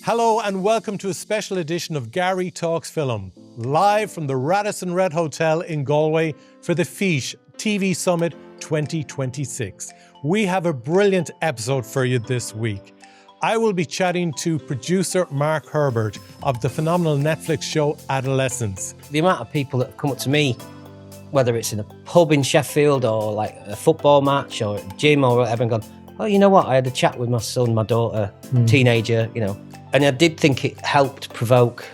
Hello and welcome to a special edition of Garry Talks Film, live from the Radisson Red Hotel in Galway for the FÍS TV Summit 2026. We have a brilliant episode for you this week. I will be chatting to producer Mark Herbert of the phenomenal Netflix show Adolescence. The amount of people that have come up to me, whether it's in a pub in Sheffield or like a football match or a gym or whatever, and gone, oh, you know what, I had a chat with my son, my daughter, teenager, and I did think it helped provoke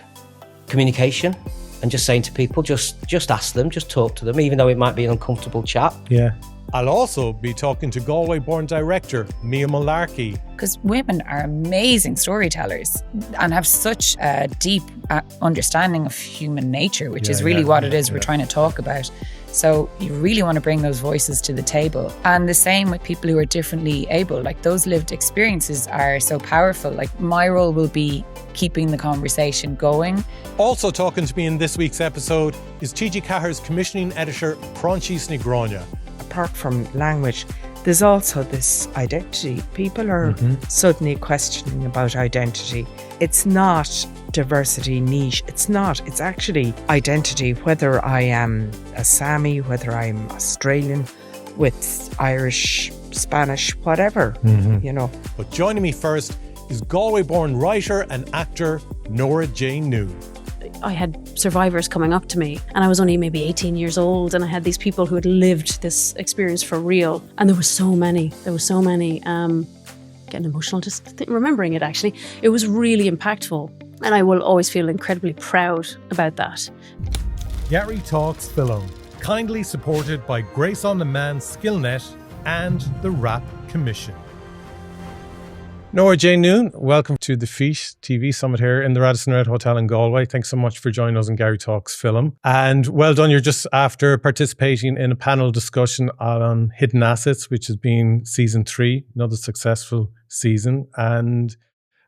communication and just saying to people, just ask them, just talk to them, even though it might be an uncomfortable chat. Yeah. I'll also be talking to Galway-born director Mia Mullarkey. Because women are amazing storytellers and have such a deep understanding of human nature, which is really what it is we're trying to talk about. So you really want to bring those voices to the table. And the same with people who are differently able. Like, those lived experiences are so powerful. Like, my role will be keeping the conversation going. Also talking to me in this week's episode is TG Cahir's commissioning editor Proinsias Ghráinne. Apart from language, there's also this identity. People are suddenly questioning about identity. It's not diversity niche. It's not. It's actually identity, whether I am a Sami, whether I'm Australian, with Irish, Spanish, whatever, But joining me first is Galway-born writer and actor Nora-Jane Noone. I had survivors coming up to me, and I was only maybe 18 years old, and I had these people who had lived this experience for real. And there were so many. Getting emotional just remembering it, actually. It was really impactful, and I will always feel incredibly proud about that. Garry Talks Film, kindly supported by Grace on Demand Skillnet and the Rap Commission. Nora-Jane Noone, welcome to the FÍS TV Summit here in the Radisson Red Hotel in Galway. Thanks so much for joining us in Garry Talks Film. And well done, you're just after participating in a panel discussion on Hidden Assets, which has been season 3, another successful season. And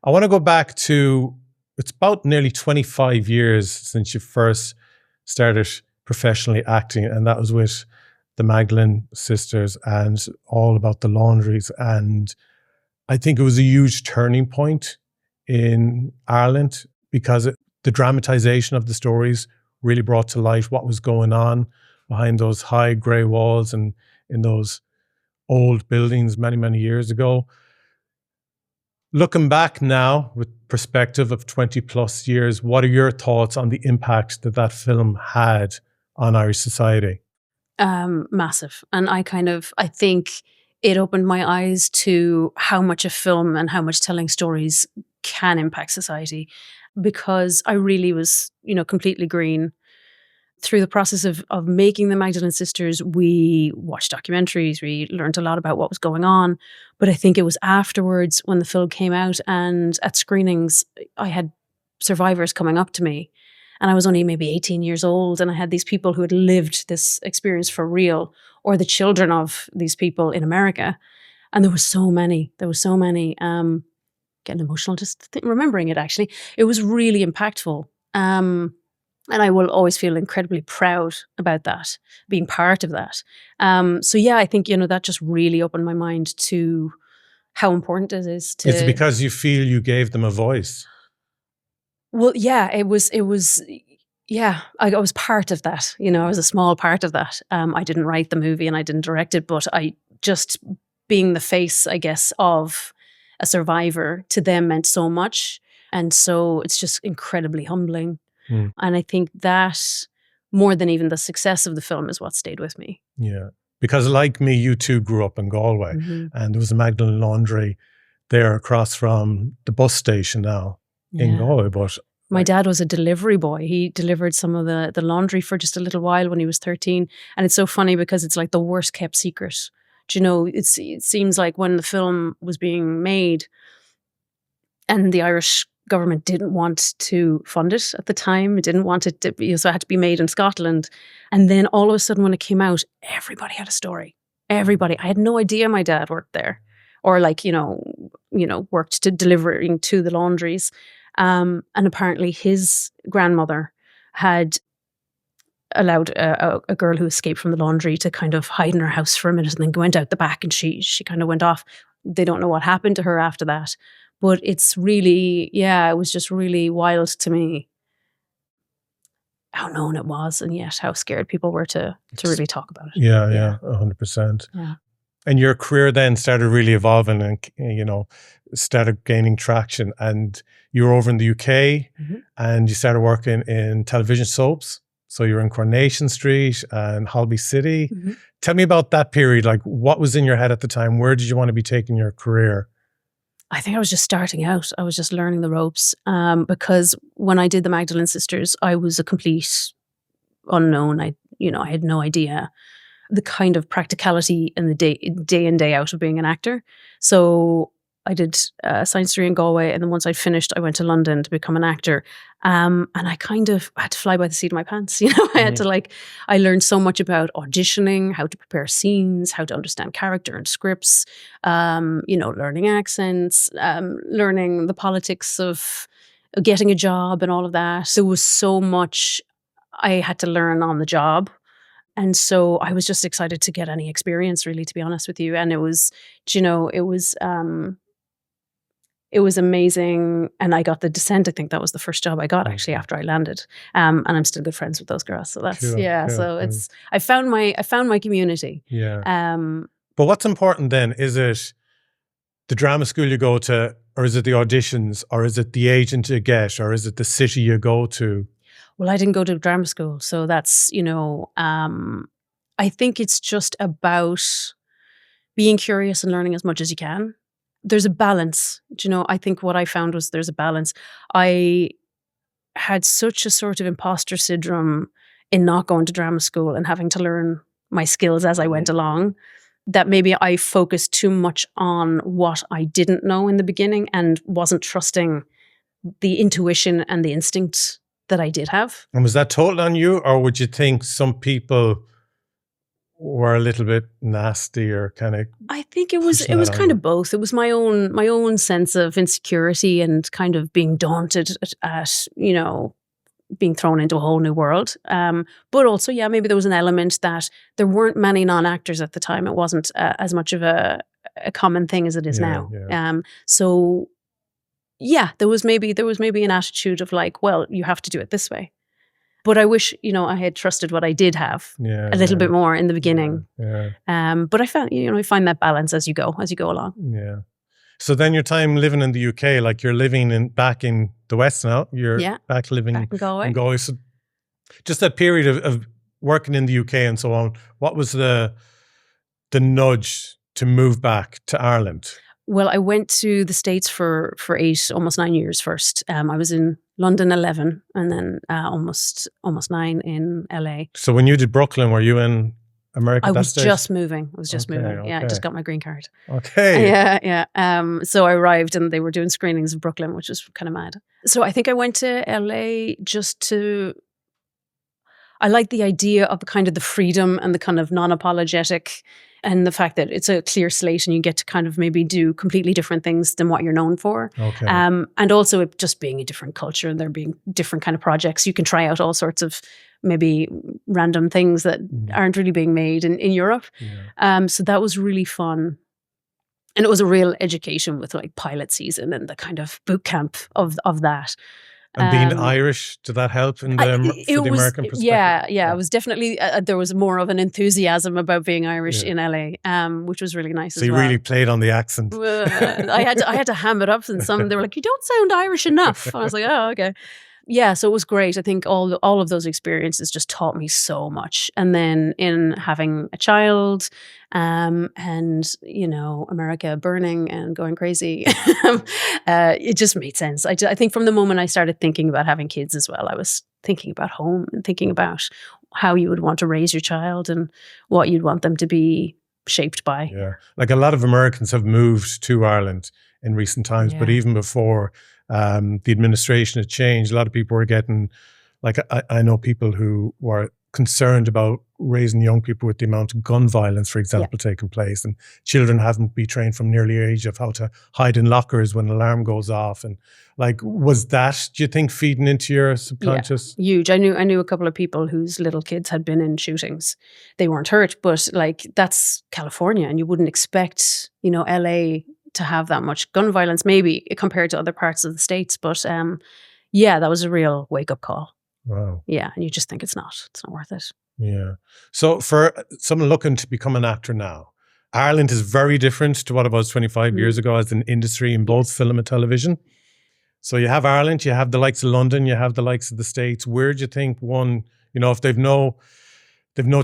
I want to go back to, it's about nearly 25 years since you first started professionally acting, and that was with the Magdalene Sisters and all about the Laundries. And I think it was a huge turning point in Ireland because the dramatisation of the stories really brought to light what was going on behind those high grey walls and in those old buildings many, many years ago. Looking back now with perspective of 20 plus years, what are your thoughts on the impact that that film had on Irish society? Massive. And I think it opened my eyes to how much a film and how much telling stories can impact society, because I really was, completely green. Through the process of making the Magdalene Sisters, we watched documentaries, we learned a lot about what was going on. But I think it was afterwards when the film came out and at screenings, I had survivors coming up to me. And I was only maybe 18 years old, and I had these people who had lived this experience for real, or the children of these people in America. And there were so many. Getting emotional just remembering it, actually. It was really impactful. And I will always feel incredibly proud about that, being part of that. I think, that just really opened my mind to how important it is to... It's because you feel you gave them a voice. Well, yeah, it was, I was part of that. I was a small part of that. I didn't write the movie and I didn't direct it, but I just being the face, I guess, of a survivor to them meant so much. And so it's just incredibly humbling. And I think that more than even the success of the film is what stayed with me. Yeah. Because like me, you too grew up in Galway, and there was a Magdalene laundry there across from the bus station now in Galway. But my dad was a delivery boy. He delivered some of the laundry for just a little while when he was 13. And it's so funny because it's like the worst kept secret. It seems like when the film was being made and the Irish government didn't want to fund it at the time, it didn't want it to, so it had to be made in Scotland. And then all of a sudden when it came out, everybody had a story. Everybody. I had no idea my dad worked there or worked to delivering to the laundries. And apparently his grandmother had allowed a girl who escaped from the laundry to kind of hide in her house for a minute and then went out the back, and she kind of went off. They don't know what happened to her after that. But it's really, it was just really wild to me how known it was, and yet how scared people were to really talk about it. Yeah, 100%. Yeah. And your career then started really evolving and, you know, started gaining traction, and you were over in the UK and you started working in television soaps. So you were in Coronation Street and Holby City. Tell me about that period. Like, what was in your head at the time? Where did you want to be taking your career? I think I was just starting out. I was just learning the ropes, because when I did the Magdalene Sisters, I was a complete unknown. I had no idea the kind of practicality in the day in, day out of being an actor. So I did science degree in Galway, and then once I'd finished, I went to London to become an actor. And I kind of had to fly by the seat of my pants. You know, I had to I learned so much about auditioning, how to prepare scenes, how to understand character and scripts, learning accents, learning the politics of getting a job and all of that. There was so much I had to learn on the job. And so I was just excited to get any experience, really, to be honest with you. And it was, it was amazing. And I got The Descent. I think that was the first job I got actually after I landed. And I'm still good friends with those girls. So that's, cool. So it's, I found my community. Yeah. But what's important then? Is it the drama school you go to, or is it the auditions, or is it the agent you get, or is it the city you go to? Well, I didn't go to drama school. So that's, I think it's just about being curious and learning as much as you can. There's a balance. I think what I found was there's a balance. I had such a sort of imposter syndrome in not going to drama school and having to learn my skills as I went along, that maybe I focused too much on what I didn't know in the beginning and wasn't trusting the intuition and the instinct that I did have. And was that total on you, or would you think some people were a little bit nasty or kind of? I think it was kind of both. It was my own sense of insecurity and kind of being daunted at being thrown into a whole new world. But also, maybe there was an element that there weren't many non-actors at the time. It wasn't as much of a common thing as it is now. Yeah. There was maybe an attitude of like, well, you have to do it this way. But I wish, I had trusted what I did have a little bit more in the beginning. But I found, you find that balance as you go along. Yeah. So then your time living in the UK, like you're living back in the West now. You're back living in Galway. So just that period of working in the UK and so on, what was the nudge to move back to Ireland? Well, I went to the States for 8, almost 9 years first. I was in London 11 and then almost 9 in LA. So when you did Brooklyn, were you in America I at that was stage? just moving. Yeah, I just got my green card. Okay. Yeah. So I arrived and they were doing screenings of Brooklyn, which was kind of mad. So I think I went to LA I like the idea of the kind of the freedom and the kind of non-apologetic, and the fact that it's a clear slate and you get to kind of maybe do completely different things than what you're known for. Okay. And also it just being a different culture and there being different kind of projects. You can try out all sorts of maybe random things that aren't really being made in Europe. Yeah. So that was really fun. And it was a real education with like pilot season and the kind of boot camp of that. And being Irish, did that help for the American perspective? Yeah. It was definitely, there was more of an enthusiasm about being Irish in LA, which was really nice as well. So you really played on the accent. I had to ham it up, and they were like, you don't sound Irish enough. And I was like, oh, okay. Yeah, so it was great. I think all of those experiences just taught me so much. And then in having a child, and America burning and going crazy, it just made sense. I think from the moment I started thinking about having kids as well, I was thinking about home and thinking about how you would want to raise your child and what you'd want them to be shaped by. Yeah, like a lot of Americans have moved to Ireland in recent times, but even before the administration had changed, a lot of people were getting, like I know people who were concerned about raising young people with the amount of gun violence, for example, taking place, and children having to be trained from an early age of how to hide in lockers when an alarm goes off. And like, was that, do you think, feeding into your subconscious? Yeah, huge. I knew a couple of people whose little kids had been in shootings. They weren't hurt, but like that's California, and you wouldn't expect, LA to have that much gun violence, maybe compared to other parts of the States. But yeah, that was a real wake-up call. Wow. Yeah, and you just think it's not worth it. Yeah. So for someone looking to become an actor now, Ireland is very different to what it was 25 years ago as an industry in both film and television. So you have Ireland, you have the likes of London, you have the likes of the States. Where do you think one, you know, if they've no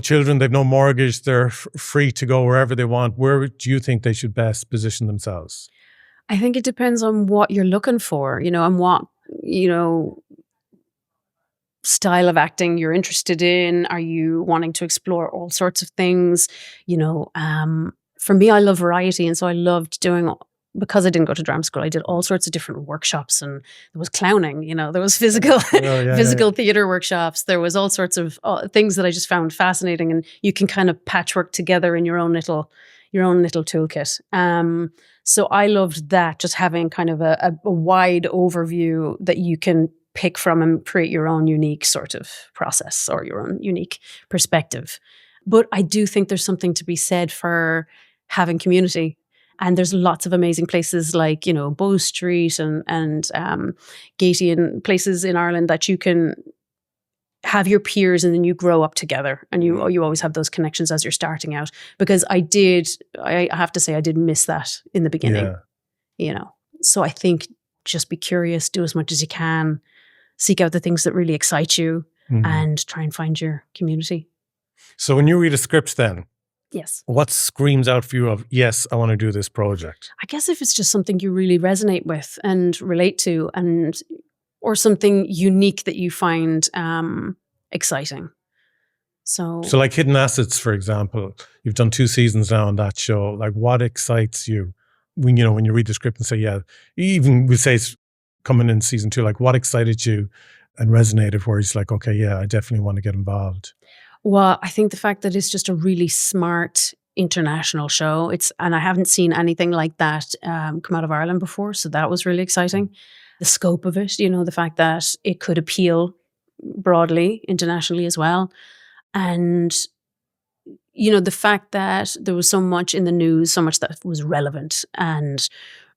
children, they've no mortgage, they're free to go wherever they want, where do you think they should best position themselves? I think it depends on what you're looking for, you know, and what, you know, style of acting you're interested in. Are you wanting to explore all sorts of things? You know, for me, I love variety. And so I loved doing, because I didn't go to drama school, I did all sorts of different workshops, and there was clowning, you know, there was physical theater workshops. There was all sorts of things that I just found fascinating, and you can kind of patchwork together in your own little toolkit. So I loved that, just having kind of a wide overview that you can pick from and create your own unique sort of process or your own unique perspective. But I do think there's something to be said for having community. And there's lots of amazing places like, you know, Bow Street and Gatey, and places in Ireland that you can have your peers, and then you grow up together, and you always have those connections as you're starting out. Because I have to say, I did miss that in the beginning, you know. So I think just be curious, do as much as you can, seek out the things that really excite you, and try and find your community. So when you read a script then, yes, what screams out for you of, yes, I want to do this project? I guess if it's just something you really resonate with and relate to, and or something unique that you find exciting. So like Hidden Assets, for example, you've done 2 seasons now on that show. Like, what excites you when you read the script and say, yeah, even we say it's coming in season 2, like what excited you and resonated where it's like, okay, yeah, I definitely want to get involved? Well, I think the fact that it's just a really smart international show. And I haven't seen anything like that come out of Ireland before. So that was really exciting. The scope of it, you know, the fact that it could appeal broadly internationally as well. And, you know, the fact that there was so much in the news, so much that was relevant and,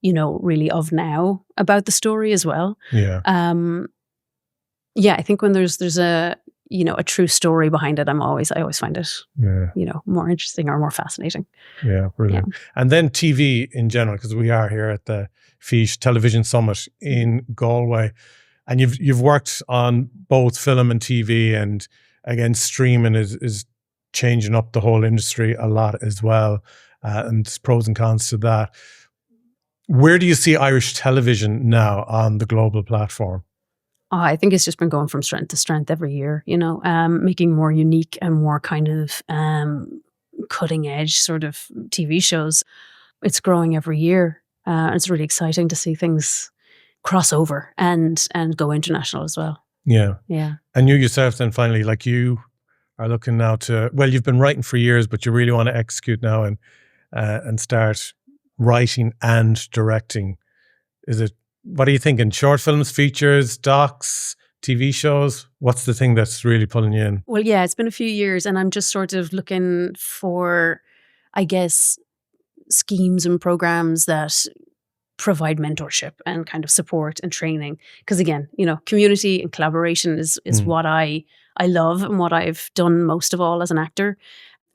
you know, really of now about the story as well. Yeah. Yeah, I think when there's a, you know, a true story behind it, I always find it, you know, more interesting or more fascinating. Yeah, brilliant. Yeah. And then TV in general, because we are here at the FÍS Television Summit in Galway, and you've worked on both film and TV, and again, streaming is changing up the whole industry a lot as well, and there's pros and cons to that. Where do you see Irish television now on the global platform? Oh, I think it's just been going from strength to strength every year, you know, making more unique and more kind of cutting edge sort of TV shows. It's growing every year. It's really exciting to see things cross over and go international as well. Yeah. Yeah. And you yourself then finally, like you are looking now to, well, you've been writing for years, but you really want to execute now and start writing and directing. What are you thinking? Short films, features, docs, TV shows? What's the thing that's really pulling you in? Well, yeah, it's been a few years, and I'm just sort of looking for, I guess, schemes and programs that provide mentorship and kind of support and training. Because again, you know, community and collaboration is what I love and what I've done most of all as an actor.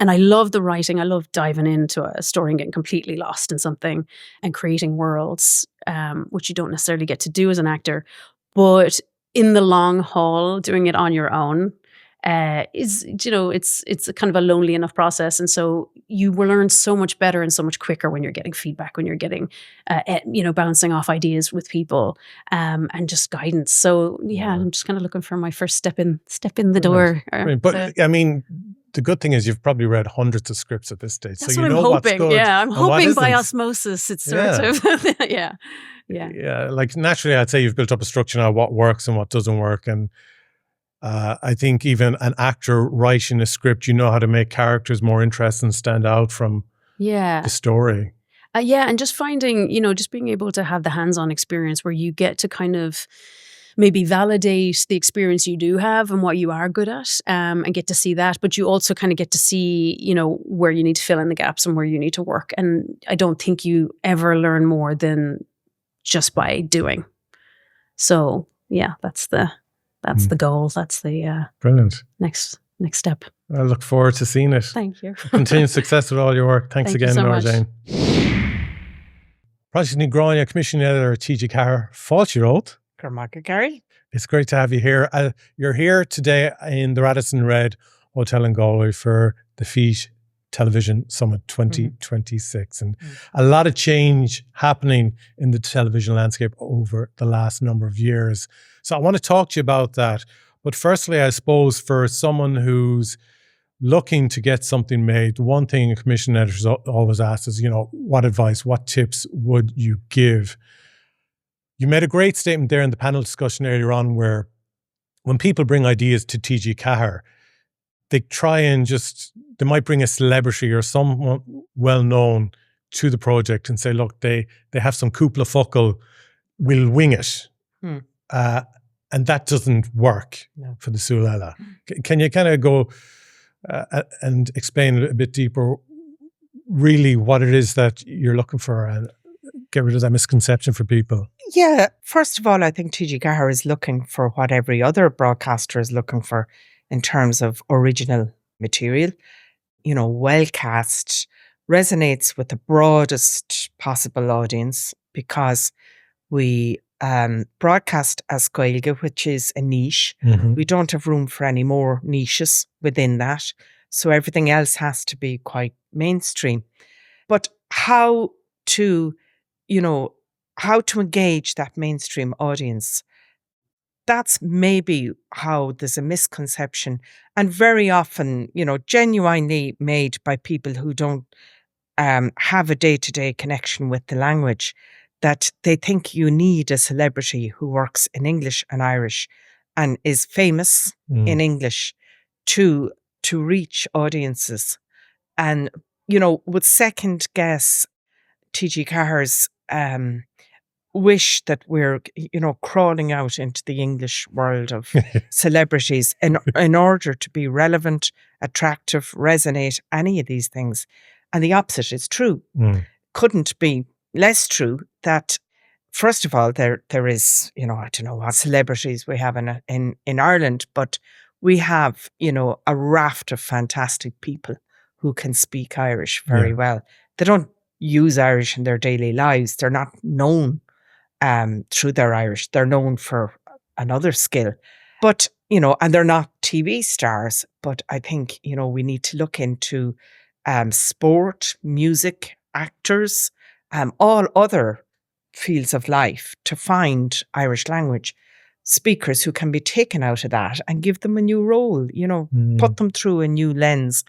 And I love the writing. I love diving into a story and getting completely lost in something and creating worlds, which you don't necessarily get to do as an actor. But in the long haul, doing it on your own is, you know, it's a kind of a lonely enough process. And so you will learn so much better and so much quicker when you're getting feedback, when you're getting, you know, bouncing off ideas with people and just guidance. So yeah, I'm just kind of looking for my first step in the door. But I mean, the good thing is you've probably read hundreds of scripts at this stage. That's so what you know I'm hoping. What's good yeah, I'm hoping by isn't. osmosis it's sort of, yeah. Yeah, like naturally I'd say you've built up a structure now, what works and what doesn't work. And I think even an actor writing a script, you know how to make characters more interesting, stand out from the story. Yeah, and just finding, you know, just being able to have the hands-on experience where you get to kind of maybe validate the experience you do have and what you are good at, and get to see that. But you also kind of get to see, you know, where you need to fill in the gaps and where you need to work. And I don't think you ever learn more than just by doing. So yeah, that's the goal. That's the brilliant next step. I look forward to seeing it. Thank you. Continued success with all your work. Thanks Thank you again, so much. Nora-Jane. Project ní Ghráinne commission editor TG Carr, Fáilte Garry. It's great to have you here. You're here today in the Radisson Red Hotel in Galway for the FÍS Television Summit 2026. And a lot of change happening in the television landscape over the last number of years. So I want to talk to you about that. But firstly, I suppose for someone who's looking to get something made, one thing a commission editor always asks is, you know, what advice, what tips would you give? You made a great statement there in the panel discussion earlier on where when people bring ideas to TG Carr, they try and they might bring a celebrity or someone well-known to the project and say, look, they have some cúpla focal, we'll wing it. And that doesn't work for the Sulala. Can you kind of go and explain a bit deeper really what it is that you're looking for and get rid of that misconception for people? Yeah, first of all, I think TG Carr is looking for what every other broadcaster is looking for in terms of original material. You know, well cast, resonates with the broadest possible audience because we broadcast as Gaeilge, which is a niche. We don't have room for any more niches within that. So everything else has to be quite mainstream. But how to engage that mainstream audience, that's maybe how there's a misconception, and very often, you know, genuinely made by people who don't have a day-to-day connection with the language, that they think you need a celebrity who works in English and Irish and is famous in English to reach audiences. And, you know, would second guess TG Carr's wish that we're, you know, crawling out into the English world of celebrities in order to be relevant, attractive, resonate, any of these things. And the opposite is true. Couldn't be less true that, first of all, there is, you know, I don't know what celebrities we have in Ireland, but we have, you know, a raft of fantastic people who can speak Irish very well. They don't use Irish in their daily lives. They're not known through their Irish. They're known for another skill. But, you know, and they're not TV stars. But I think, you know, we need to look into sport, music, actors, all other fields of life to find Irish language speakers who can be taken out of that and give them a new role, you know, put them through a new lens.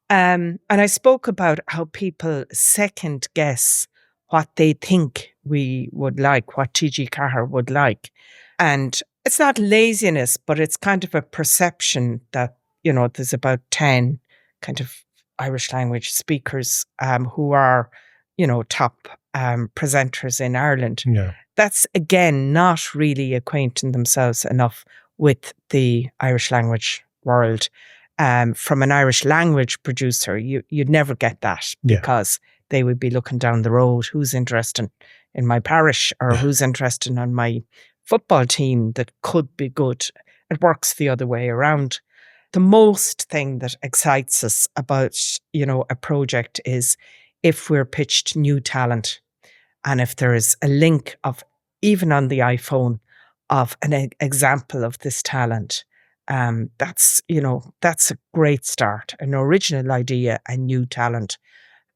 And I spoke about how people second guess what they think we would like, what TG Carr would like. And it's not laziness, but it's kind of a perception that, you know, there's about 10 kind of Irish language speakers who are, you know, top presenters in Ireland. That's, again, not really acquainting themselves enough with the Irish language world. From an Irish language producer, you'd never get that because they would be looking down the road, who's interested in my parish or who's interested in my football team that could be good. It works the other way around. The most thing that excites us about, you know, a project is if we're pitched new talent and if there is a link of, even on the iPhone, of an example of this talent. That's, you know, that's a great start, an original idea, a new talent.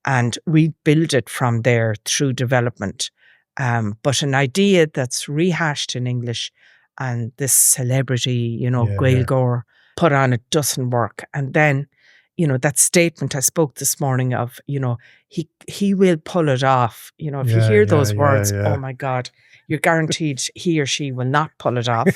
And we build it from there through development. But an idea that's rehashed in English and this celebrity, you know, Gaeilge put on, it doesn't work. And then, you know, that statement I spoke this morning of, you know, he will pull it off. You know, if you hear those words, oh my God, you're guaranteed he or she will not pull it off.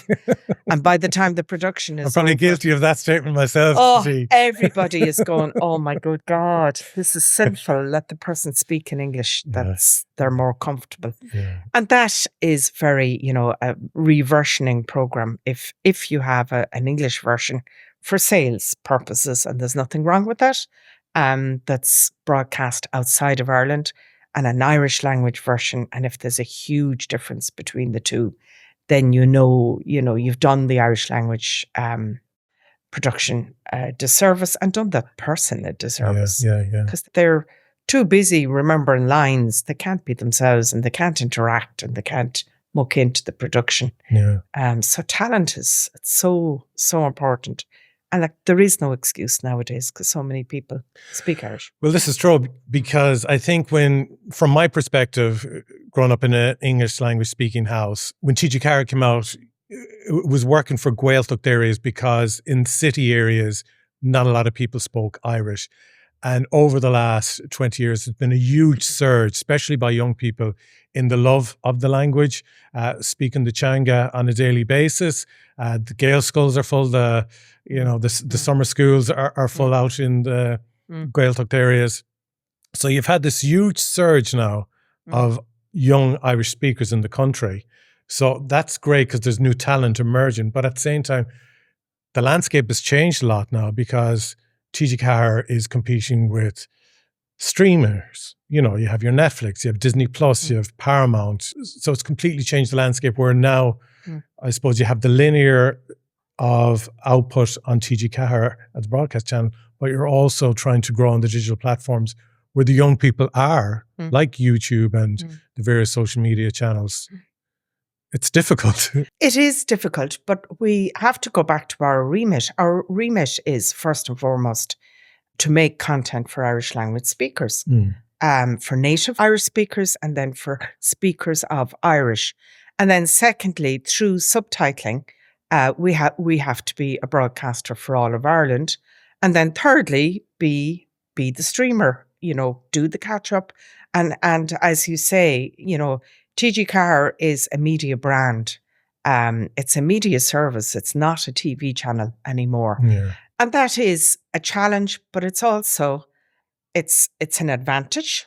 And by the time the production is I'm probably over, guilty of that statement myself. everybody is going, oh my good God, this is sinful. Let the person speak in English. They're more comfortable. Yeah. And that is very, a reversioning program. If you have an English version for sales purposes, and there's nothing wrong with that, that's broadcast outside of Ireland, and an Irish language version. And if there's a huge difference between the two, then you've done the Irish language production a disservice and done the person a disservice. Yeah. Because they're too busy remembering lines. They can't be themselves, and they can't interact, and they can't muck into the production. Yeah. So talent it's so important. And there is no excuse nowadays because so many people speak Irish. Well, this is true because I think from my perspective, growing up in an English language speaking house, when TG Carr came out, it was working for Gaeltacht areas because in city areas, not a lot of people spoke Irish. And over the last 20 years, there's been a huge surge, especially by young people, in the love of the language, speaking the Changa on a daily basis. The Gael schools are full. The summer schools are full out in the Gaeltacht areas. So you've had this huge surge now of young Irish speakers in the country. So that's great because there's new talent emerging. But at the same time, the landscape has changed a lot now because TG Carr is competing with streamers. You have your Netflix, you have Disney Plus, you have Paramount. So it's completely changed the landscape where now, I suppose, you have the linear of output on TG Carr as a broadcast channel, but you're also trying to grow on the digital platforms where the young people are, like YouTube and the various social media channels. It's difficult. It is difficult, but we have to go back to our remit. Our remit is, first and foremost, to make content for Irish language speakers, for native Irish speakers, and then for speakers of Irish. And then secondly, through subtitling, we have to be a broadcaster for all of Ireland. And then thirdly, be the streamer, do the catch up. And as you say, TG Carr is a media brand. It's a media service. It's not a TV channel anymore. Yeah. And that is a challenge, but it's also, it's an advantage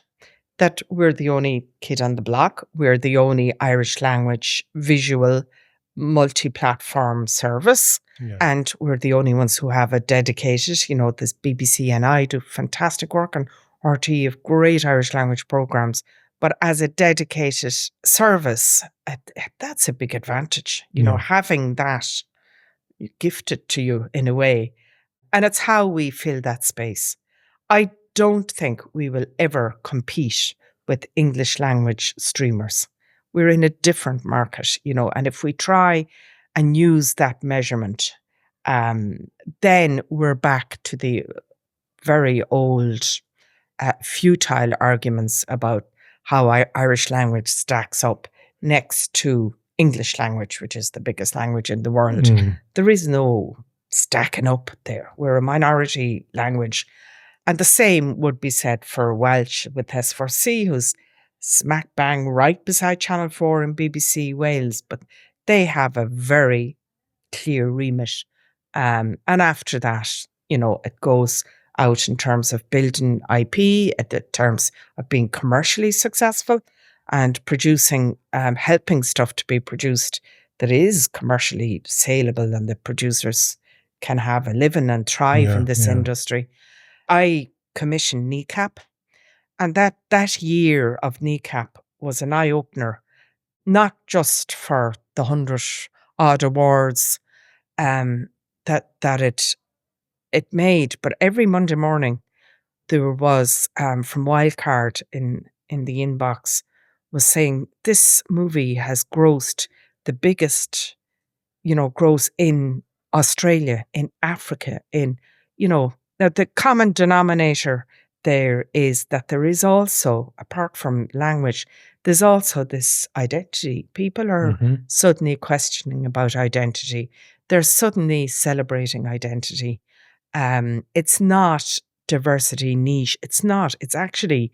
that we're the only kid on the block. We're the only Irish language visual multi-platform service. Yeah. And we're the only ones who have a dedicated, this BBC and I do fantastic work, and RT have great Irish language programs. But as a dedicated service, that's a big advantage, having that gifted to you in a way. And it's how we fill that space. I don't think we will ever compete with English language streamers. We're in a different market, and if we try and use that measurement, then we're back to the very old, futile arguments about how Irish language stacks up next to English language, which is the biggest language in the world. There is no stacking up there. We're a minority language. And the same would be said for Welsh with S4C, who's smack bang right beside Channel 4 and BBC Wales. But they have a very clear remit. And after that, it goes out in terms of building IP, in terms of being commercially successful and producing, helping stuff to be produced that is commercially saleable and the producers can have a living and thrive in this industry. I commissioned Kneecap, and that year of Kneecap was an eye-opener, not just for the 100 odd awards that it made, but every Monday morning there was from Wildcard in the inbox was saying this movie has grossed the biggest, gross in Australia, in Africa, now the common denominator there is that there is also, apart from language, there's also this identity. People are suddenly questioning about identity. They're suddenly celebrating identity. It's not diversity niche. It's not. It's actually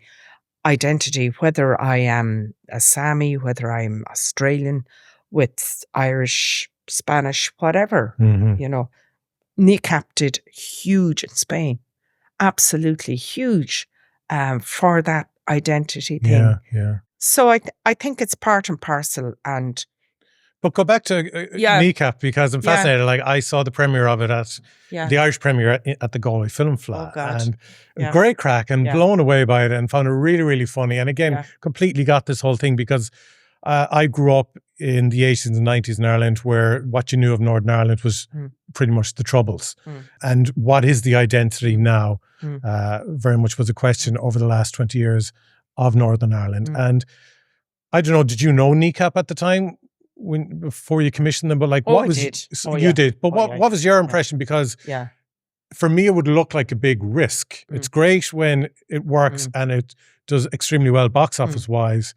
identity, whether I am a Sami, whether I'm Australian, with Irish, Spanish, whatever, you know. Kneecap did huge in Spain, absolutely huge, for that identity thing. Yeah. So I think it's part and parcel. And But go back to Kneecap, because I'm fascinated. Like, I saw the premiere of it at the Irish premiere at the Galway Film Flat, and great crack, and blown away by it, and found it really, really funny. And again, completely got this whole thing, because I grew up in the 80s and 90s in Ireland, where what you knew of Northern Ireland was pretty much the Troubles. And what is the identity now very much was a question over the last 20 years of Northern Ireland. And I don't know, did you know Kneecap at the time before you commissioned them? But like, what was you did? But what was your impression? Because for me, it would look like a big risk. It's great when it works and it does extremely well box office wise.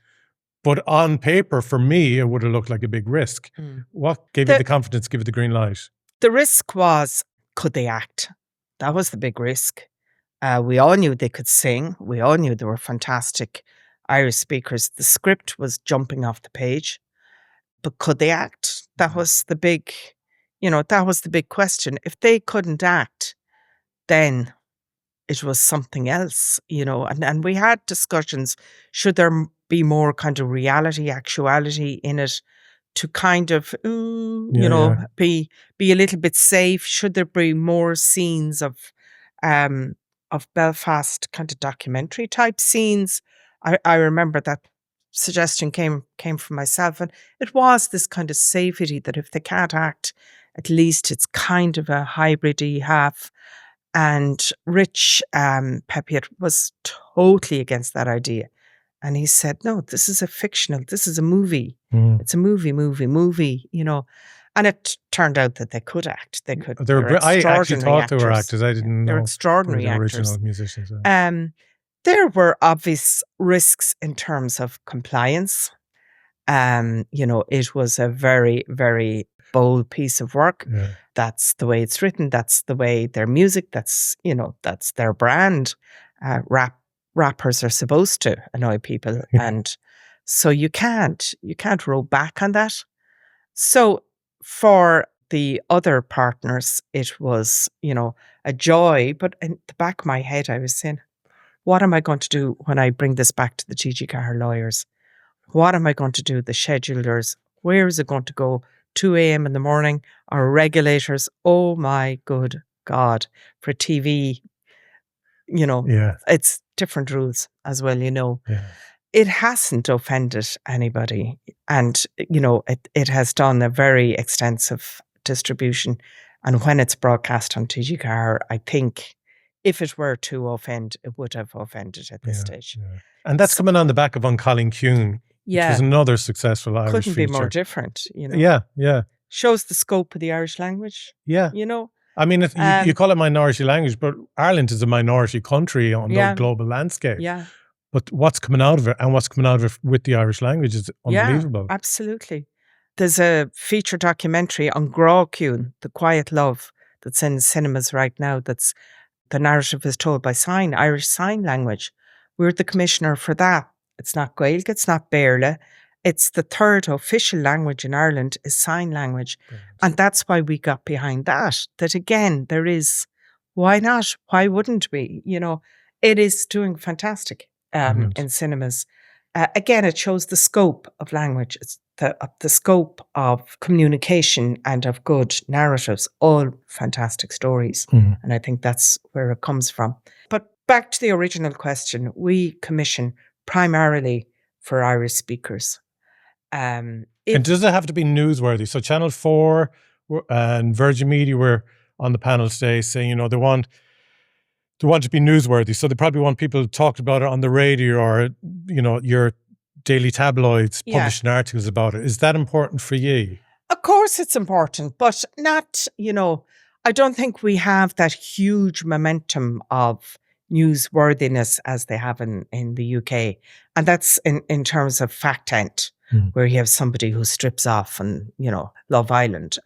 But on paper, for me, it would have looked like a big risk. What gave you the confidence, give it the green light? The risk was, could they act? That was the big risk. We all knew they could sing. We all knew they were fantastic Irish speakers. The script was jumping off the page. But could they act? That was the big, that was the big question. If they couldn't act, then it was something else, and we had discussions. Should there be more kind of reality, actuality in it to kind of, be a little bit safe? Should there be more scenes of Belfast kind of documentary type scenes? I remember that suggestion came from myself, and it was this kind of safety that if they can't act, at least it's kind of a hybrid-y half. And Rich Pepiot was totally against that idea. And he said, no, this is this is a movie. It's a movie, And it turned out that they could act. They could. I actually thought they were actors. I didn't know. They're extraordinary actors. Original musicians. There were obvious risks in terms of compliance. It was a very, very bold piece of work. That's the way it's written. That's the way their music, that's their brand. Rappers are supposed to annoy people. And so you can't roll back on that. So for the other partners, it was, a joy. But in the back of my head, I was saying, what am I going to do when I bring this back to the TG Ceathair lawyers? What am I going to do? The schedulers, where is it going to go? 2 a.m. in the morning, our regulators, oh my good God, for TV, it's different rules as well, It hasn't offended anybody. And, it has done a very extensive distribution. And when it's broadcast on TG Ceathair, I think if it were to offend, it would have offended at this stage. And that's coming on the back of Colin Kuhn. Which was another successful Irish Couldn't feature. be more different, Yeah. Shows the scope of the Irish language. Yeah. I mean, you call it minority language, but Ireland is a minority country on the global landscape. Yeah. But what's coming out of it and what's coming out of it with the Irish language is unbelievable. Yeah, absolutely. There's a feature documentary on Ghráinne, The Quiet Love, that's in cinemas right now. That's the narrative is told by Irish Sign Language. We're the commissioner for that. It's not Gaelic, it's not Béarla. It's the third official language in Ireland is sign language. Brilliant. And that's why we got behind that. That again, there is, why not? Why wouldn't we? It is doing fantastic in cinemas. Again, it shows the scope of language. It's the scope of communication and of good narratives, all fantastic stories. And I think that's where it comes from. But back to the original question, we commission primarily for Irish speakers. And does it have to be newsworthy? So Channel 4 and Virgin Media were on the panel today saying, they want to be newsworthy. So they probably want people to talk about it on the radio or, your daily tabloids publishing articles about it. Is that important for you? Of course it's important, but not, I don't think we have that huge momentum of newsworthiness as they have in the UK. And that's in terms of fact ent, where you have somebody who strips off and, Love Island.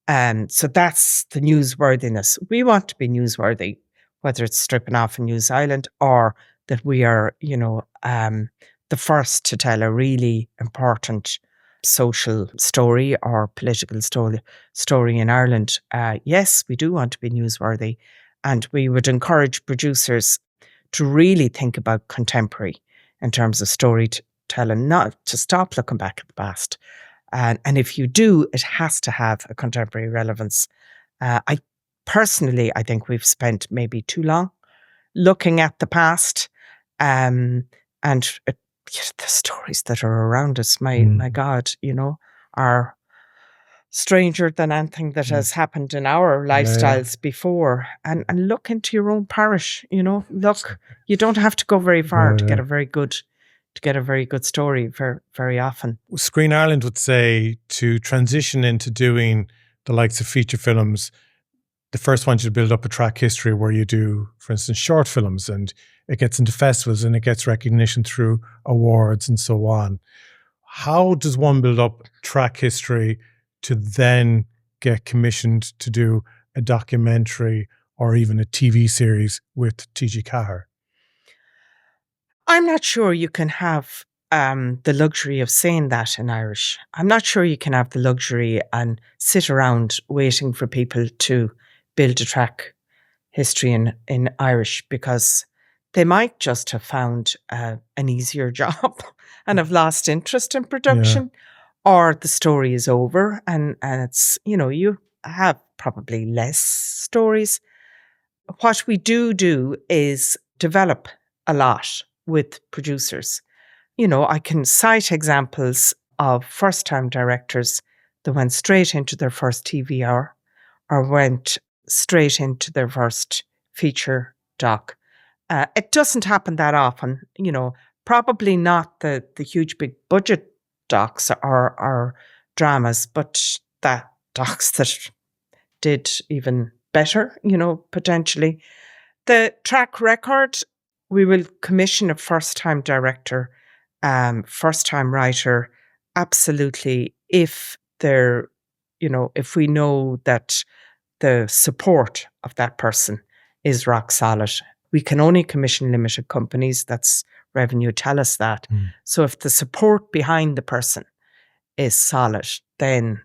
And so that's the newsworthiness. We want to be newsworthy, whether it's stripping off in News Island or that we are, the first to tell a really important social story or political story in Ireland. Yes, we do want to be newsworthy, and we would encourage producers to really think about contemporary in terms of storytelling, not to stop looking back at the past. And if you do, it has to have a contemporary relevance. I think we've spent maybe too long looking at the past, and the stories that are around us, my God, are stranger than anything that has happened in our lifestyles before. And look into your own parish, look, you don't have to go very far to get a very good story very often. Screen Ireland would say to transition into doing the likes of feature films, the first one should build up a track history where you do, for instance, short films, and it gets into festivals and it gets recognition through awards and so on. How does one build up track history to then get commissioned to do a documentary or even a TV series with T.G. Cahir? I'm not sure you can have the luxury of saying that in Irish. I'm not sure you can have the luxury and sit around waiting for people to build a track history in Irish, because they might just have found an easier job and have lost interest in production, or the story is over and it's, you have probably less stories. What we do is develop a lot with producers. I can cite examples of first-time directors that went straight into their first TV hour or went straight into their first feature doc. It doesn't happen that often, probably not the huge big budget docs or dramas, but that docs that did even better, potentially. The track record, we will commission a first-time director, first-time writer, absolutely, if if we know that the support of that person is rock solid. We can only commission limited companies. That's revenue tell us that. So if the support behind the person is solid, then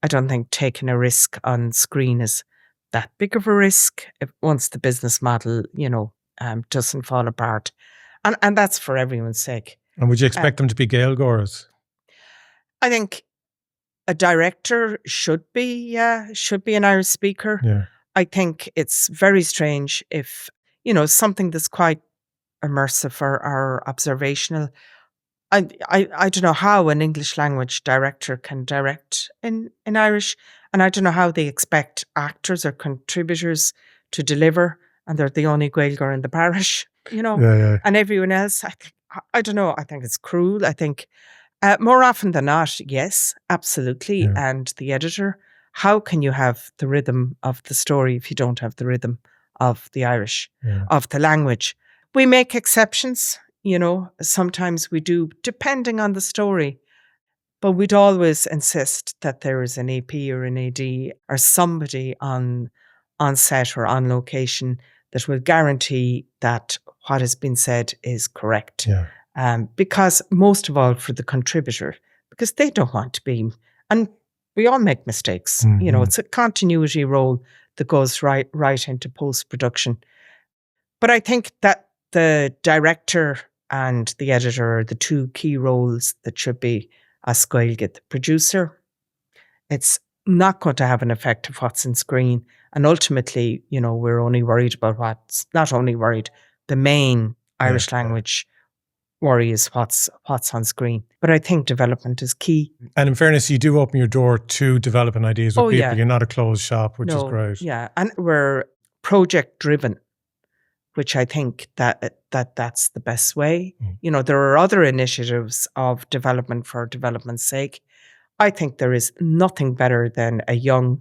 I don't think taking a risk on screen is that big of a risk once the business model, doesn't fall apart. And that's for everyone's sake. And would you expect them to be Gaeil Goras? I think a director should be an Irish speaker. Yeah. I think it's very strange if, something that's quite immersive or observational. I don't know how an English language director can direct in Irish, and I don't know how they expect actors or contributors to deliver, and they're the only Gaeilgeoir in the parish, and everyone else. I don't know. I think it's cruel. I think more often than not, yes, absolutely. Yeah. And the editor, how can you have the rhythm of the story if you don't have the rhythm of the Irish, of the language? We make exceptions, sometimes we do, depending on the story. But we'd always insist that there is an AP or an AD or somebody on set or on location that will guarantee that what has been said is correct. Yeah. Because most of all for the contributor, because they don't want to be, and we all make mistakes. Mm-hmm. It's a continuity role that goes right into post-production. But I think that the director and the editor are the two key roles that should be as Gaeilge. The producer, it's not going to have an effect of what's on screen. And ultimately, we're only worried about the main Irish language worry is what's on screen. But I think development is key. And in fairness, you do open your door to developing ideas with people. Yeah. You're not a closed shop, which is great. Yeah, and we're project driven, which I think that's the best way. There are other initiatives of development for development's sake. I think there is nothing better than a young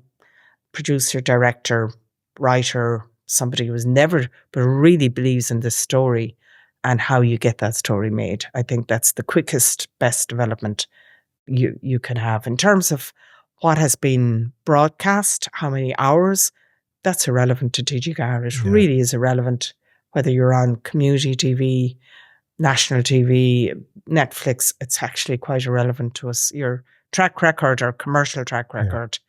producer, director, writer, somebody who's never, but really believes in this story and how you get that story made. I think that's the quickest, best development you can have. In terms of what has been broadcast, how many hours, that's irrelevant to T.G. Cahir. It really is irrelevant. whether you're on community TV, national TV, Netflix, it's actually quite irrelevant to us. Your track record or commercial track record,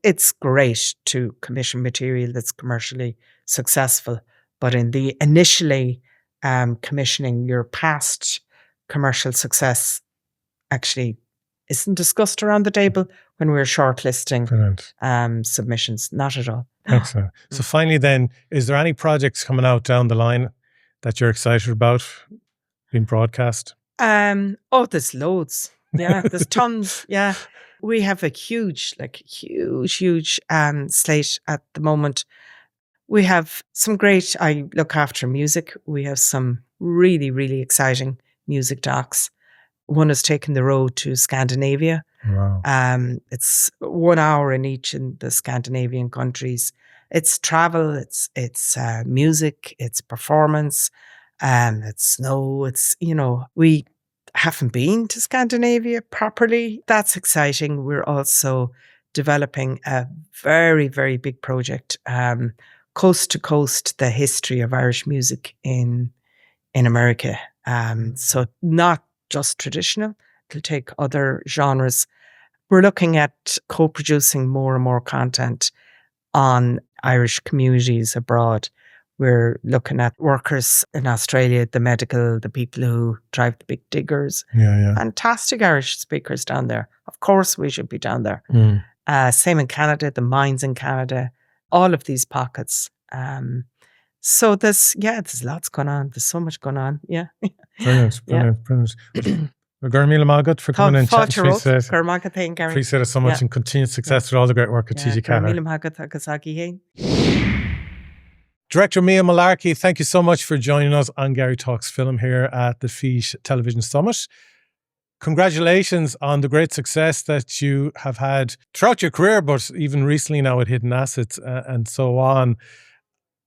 it's great to commission material that's commercially successful. But in the initially commissioning, your past commercial success actually isn't discussed around the table when we're shortlisting submissions. Not at all. Excellent. So finally then, is there any projects coming out down the line that you're excited about being broadcast? There's loads. Yeah, there's tons. Yeah. We have a huge slate at the moment. We have some great, I look after music. We have some really, really exciting music docs. One is taking the road to Scandinavia. Wow. It's 1 hour in each in the Scandinavian countries. It's travel, it's music, it's performance, it's snow. It's, we haven't been to Scandinavia properly. That's exciting. We're also developing a very, very big project, coast to coast, the history of Irish music in America. So not just traditional, it'll take other genres. We're looking at co-producing more and more content on Irish communities abroad. We're looking at workers in Australia, the medical, the people who drive the big diggers. Yeah. Fantastic Irish speakers down there. Of course, we should be down there. Same in Canada, the mines in Canada, all of these pockets. So there's lots going on. There's so much going on. Yeah. Brilliant. Garry Talks for coming in. Appreciate it so much and continued success with all the great work at TG Carter. Director Mia Mullarkey, thank you so much for joining us on Garry Talks Film here at the FÍS Television Summit. Congratulations on the great success that you have had throughout your career, but even recently now with Hidden Assets and so on.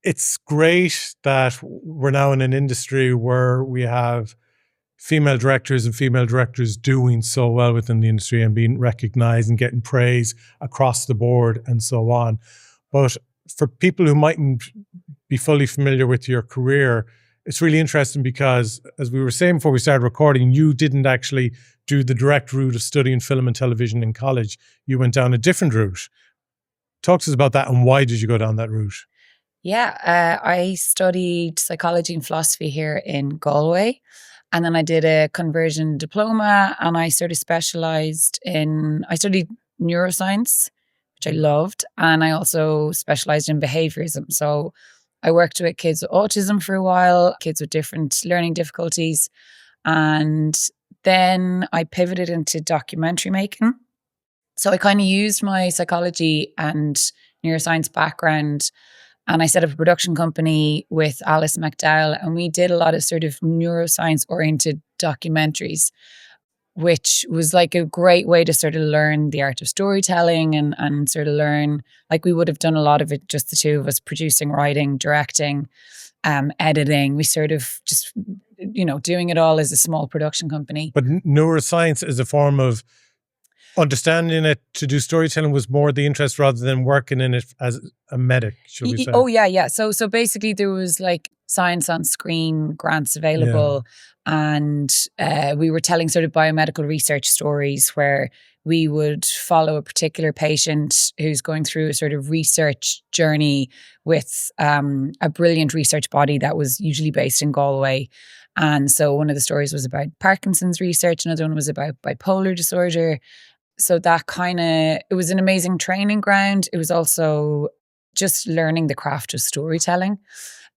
It's great that we're now in an industry where we have female directors and female directors doing so well within the industry and being recognized and getting praise across the board and so on. But for people who mightn't be fully familiar with your career, it's really interesting because, as we were saying before we started recording, you didn't actually do the direct route of studying film and television in college. You went down a different route. Talk to us about that and why did you go down that route? Yeah, I studied psychology and philosophy here in Galway. And then I did a conversion diploma and I sort of I studied neuroscience, which I loved. And I also specialized in behaviorism. So I worked with kids with autism for a while, kids with different learning difficulties. And then I pivoted into documentary making. So I kind of used my psychology and neuroscience background. And I set up a production company with Alice McDowell, and we did a lot of sort of neuroscience-oriented documentaries, which was like a great way to sort of learn the art of storytelling and sort of learn, like we would have done a lot of it, just the two of us, producing, writing, directing, editing. We sort of just, doing it all as a small production company. But neuroscience is a form of understanding it to do storytelling was more the interest rather than working in it as a medic, should we say? Oh, yeah. So basically there was like science on screen, grants available, and we were telling sort of biomedical research stories where we would follow a particular patient who's going through a sort of research journey with a brilliant research body that was usually based in Galway. And so one of the stories was about Parkinson's research, another one was about bipolar disorder. So that it was an amazing training ground. It was also just learning the craft of storytelling.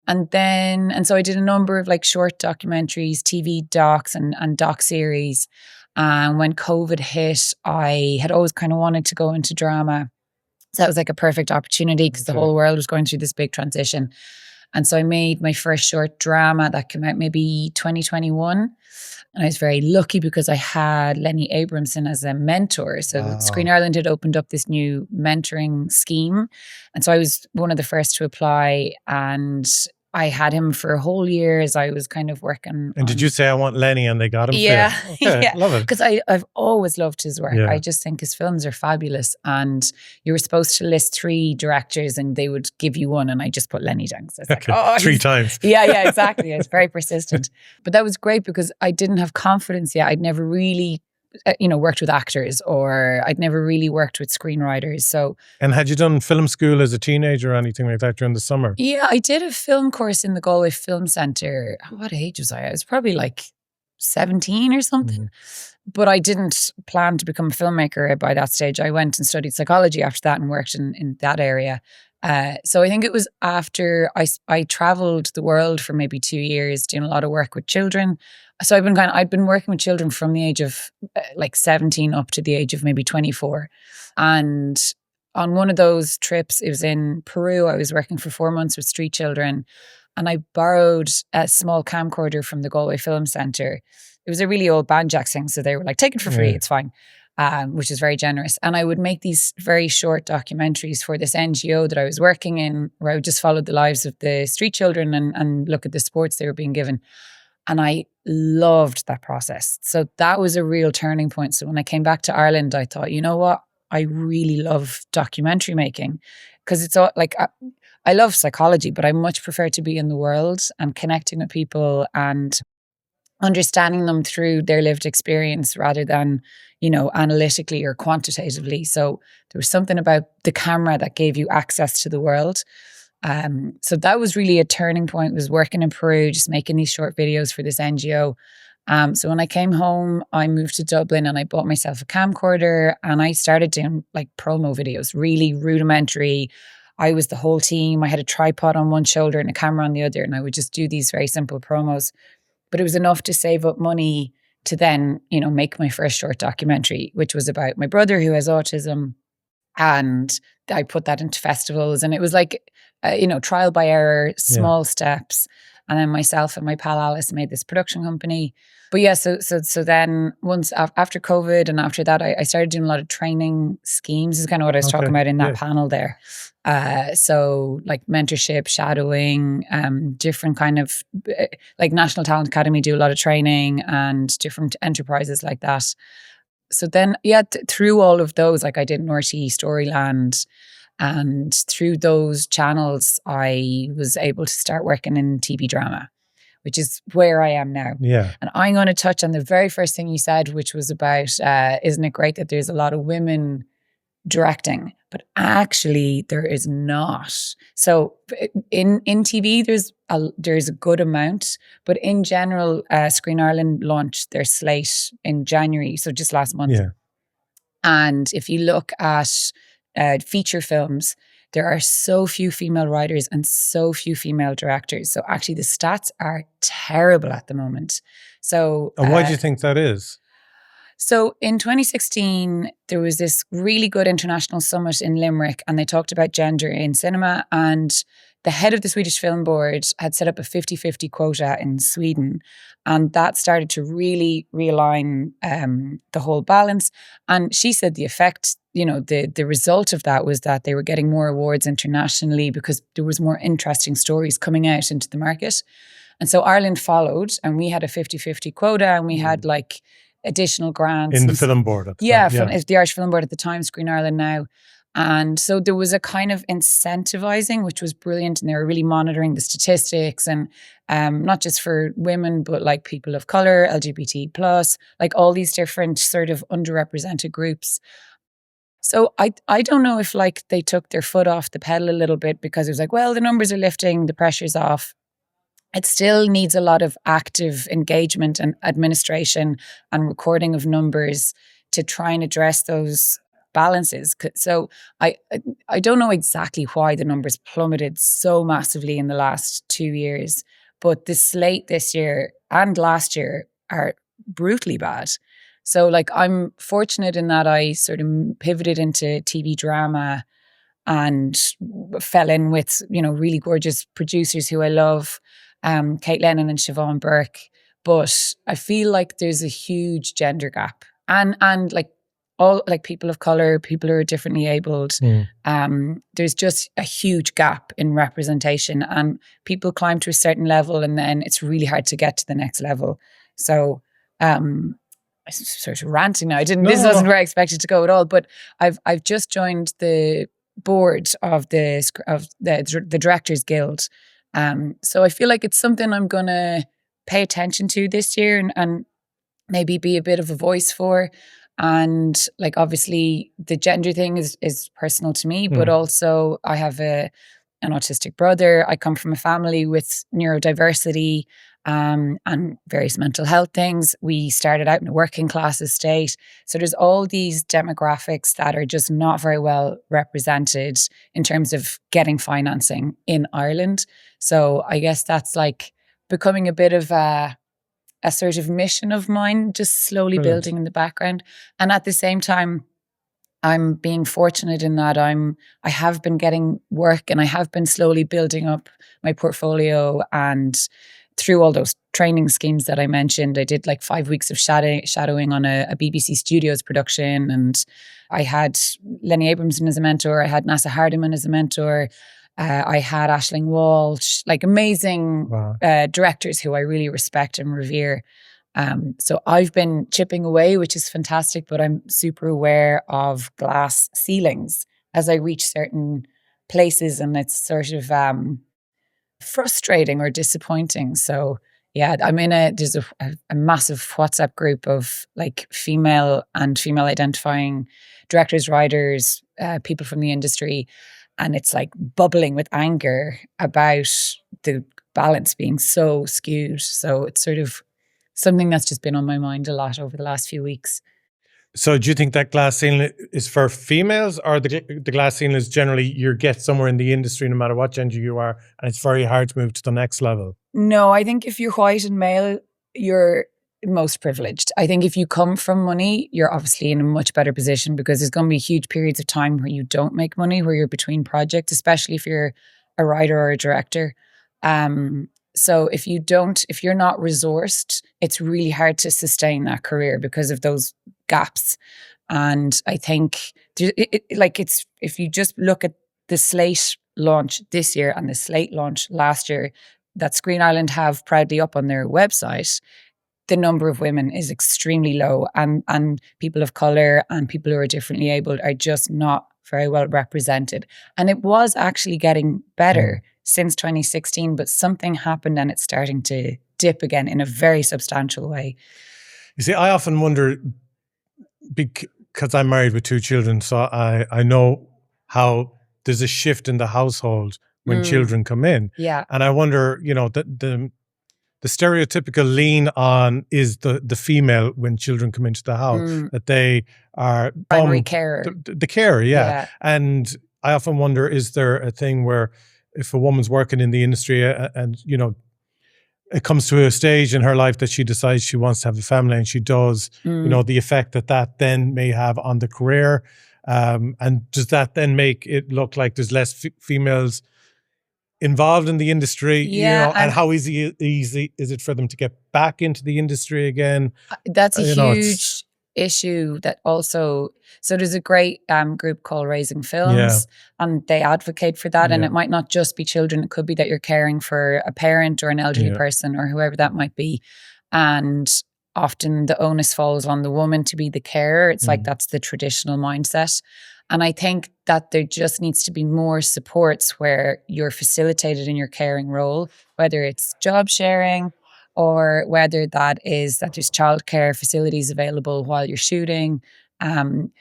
And so I did a number of like short documentaries, TV docs and doc series. And when COVID hit, I had always kind of wanted to go into drama. So that was like a perfect opportunity because the whole world was going through this big transition. And so I made my first short drama that came out maybe 2021. And I was very lucky because I had Lenny Abramson as a mentor. So Screen Ireland had opened up this new mentoring scheme. And so I was one of the first to apply. And I had him for a whole year as I was kind of working. And did you say, I want Lenny, and they got him? Yeah. For you? Okay, yeah. love it. Because I've always loved his work. Yeah. I just think his films are fabulous. And you were supposed to list 3 directors and they would give you one. And I just put Lenny down. So I was like, 3 times. Yeah, exactly. I was very persistent. But that was great because I didn't have confidence yet. I'd never really worked with actors, or I'd never really worked with screenwriters. So, and had you done film school as a teenager or anything like that during the summer? Yeah, I did a film course in the Galway Film Centre. What age was I? I was probably like 17 or something. Mm-hmm. But I didn't plan to become a filmmaker by that stage. I went and studied psychology after that and worked in that area. So I think it was after I traveled the world for maybe 2 years doing a lot of work with children. So I'd been working with children from the age of like 17 up to the age of maybe 24. And on one of those trips, it was in Peru. I was working for 4 months with street children, and I borrowed a small camcorder from the Galway Film Centre. It was a really old Banjax thing, so they were like, take it for free, it's fine. Which is very generous. And I would make these very short documentaries for this NGO that I was working in, where I would just follow the lives of the street children and look at the sports they were being given. And I loved that process. So that was a real turning point. So when I came back to Ireland, I thought, you know what? I really love documentary making, because it's all like, I love psychology, but I much prefer to be in the world and connecting with people and understanding them through their lived experience rather than, analytically or quantitatively. So there was something about the camera that gave you access to the world. So that was really a turning point, was working in Peru, just making these short videos for this NGO. So when I came home, I moved to Dublin and I bought myself a camcorder and I started doing like promo videos, really rudimentary. I was the whole team. I had a tripod on one shoulder and a camera on the other, and I would just do these very simple promos. But it was enough to save up money to then, make my first short documentary, which was about my brother who has autism. And I put that into festivals, and it was like, trial by error, small steps. And then myself and my pal Alice made this production company. But yeah, so then once after COVID and after that, I started doing a lot of training schemes. This is kind of what I was talking about in that panel there. So like mentorship, shadowing, different kind of, like National Talent Academy do a lot of training, and different enterprises like that. So then, through all of those, like I did Norty, Storyland, and through those channels, I was able to start working in TV drama, which is where I am now. Yeah. And I'm going to touch on the very first thing you said, which was about, isn't it great that there's a lot of women directing? But actually, there is not. So in TV, there's a good amount, but in general, Screen Ireland launched their slate in January, so just last month. Yeah. And if you look at feature films, there are so few female writers and so few female directors. So actually the stats are terrible at the moment. So, and why do you think that is? So in 2016, there was this really good international summit in Limerick, and they talked about gender in cinema, and the head of the Swedish Film Board had set up a 50-50 quota in Sweden, and that started to really realign the whole balance. And she said the effect, the result of that was that they were getting more awards internationally because there was more interesting stories coming out into the market. And so Ireland followed, and we had a 50-50 quota, and we had like additional grants. In the film board at the time. from the Irish Film Board at the time, Screen Ireland now. And so there was a kind of incentivizing, which was brilliant. And they were really monitoring the statistics, and not just for women, but like people of color, LGBT+, like all these different sort of underrepresented groups. So I don't know if like they took their foot off the pedal a little bit, because it was like, well, the numbers are lifting, the pressure's off. It still needs a lot of active engagement and administration and recording of numbers to try and address those balances. So I don't know exactly why the numbers plummeted so massively in the last 2 years, but the slate this year and last year are brutally bad. So like I'm fortunate in that I sort of pivoted into TV drama and fell in with, really gorgeous producers who I love, Kate Lennon and Siobhan Burke. But I feel like there's a huge gender gap. And like all like people of color, people who are differently abled. There's just a huge gap in representation, and people climb to a certain level and then it's really hard to get to the next level. So I'm sort of ranting now. This wasn't where I expected to go at all, but I've just joined the board of the Directors Guild. So I feel like it's something I'm gonna pay attention to this year and maybe be a bit of a voice for. And like, obviously the gender thing is personal to me, but also I have an autistic brother. I come from a family with neurodiversity and various mental health things. We started out in a working class estate. So there's all these demographics that are just not very well represented in terms of getting financing in Ireland. So I guess that's like becoming a bit of a sort of mission of mine, just slowly building in the background. And at the same time, I'm being fortunate in that I have been getting work and I have been slowly building up my portfolio. And through all those training schemes that I mentioned, I did like 5 weeks of shadowing on a BBC Studios production. And I had Lenny Abramson as a mentor. I had Nasa Hardiman as a mentor. I had Aisling Walsh, like amazing directors who I really respect and revere. So I've been chipping away, which is fantastic, but I'm super aware of glass ceilings as I reach certain places, and it's sort of frustrating or disappointing. So yeah, there's a massive WhatsApp group of like female and female identifying directors, writers, people from the industry. And it's like bubbling with anger about the balance being so skewed. So it's sort of something that's just been on my mind a lot over the last few weeks. So do you think that glass ceiling is for females, or the glass ceiling is generally you get somewhere in the industry no matter what gender you are, and it's very hard to move to the next level? No, I think if you're white and male, you're most privileged. I think if you come from money, you're obviously in a much better position, because there's going to be huge periods of time where you don't make money, where you're between projects, especially if you're a writer or a director. So if you're not resourced, it's really hard to sustain that career because of those gaps. And I think if you just look at the Slate launch this year and the Slate launch last year that Screen Ireland have proudly up on their website, the number of women is extremely low, and people of colour and people who are differently abled are just not very well represented. And it was actually getting better since 2016, but something happened and it's starting to dip again in a very substantial way. You see, I often wonder, because I'm married with 2 children, so I know how there's a shift in the household when children come in. Yeah. And I wonder, the stereotypical lean on is the female when children come into the house, that they are primary carer. The carer, yeah. And I often wonder, is there a thing where if a woman's working in the industry and it comes to a stage in her life that she decides she wants to have a family, and she does, the effect that then may have on the career, and does that then make it look like there's less females involved in the industry, and how easy is it for them to get back into the industry again? That's a huge issue. That also, so there's a great group called Raising Films, and they advocate for that. And it might not just be children; it could be that you're caring for a parent or an elderly person or whoever that might be. And often the onus falls on the woman to be the carer. It's like that's the traditional mindset. And I think that there just needs to be more supports where you're facilitated in your caring role, whether it's job sharing or whether that is that there's childcare facilities available while you're shooting,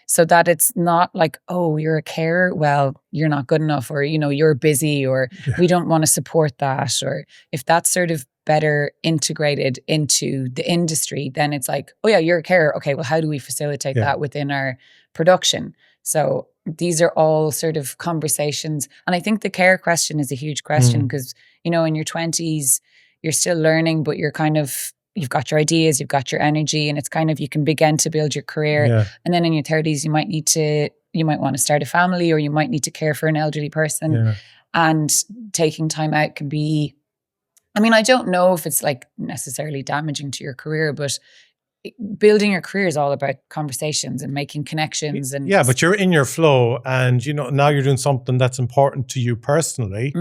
so that it's not like, oh, you're a carer, well, you're not good enough, or, you're busy, or we don't want to support that. Or if that's sort of better integrated into the industry, then it's like, oh yeah, you're a carer. Okay, well, how do we facilitate that within our production? So these are all sort of conversations. And I think the care question is a huge question because, in your 20s, you're still learning, but you've got your ideas, you've got your energy, and it's kind of, you can begin to build your career. Yeah. And then in your 30s, you might want to start a family, or you might need to care for an elderly person. Yeah. And taking time out can be, I don't know if it's like necessarily damaging to your career, but building your career is all about conversations and making connections. And yeah, but you're in your flow, and now you're doing something that's important to you personally,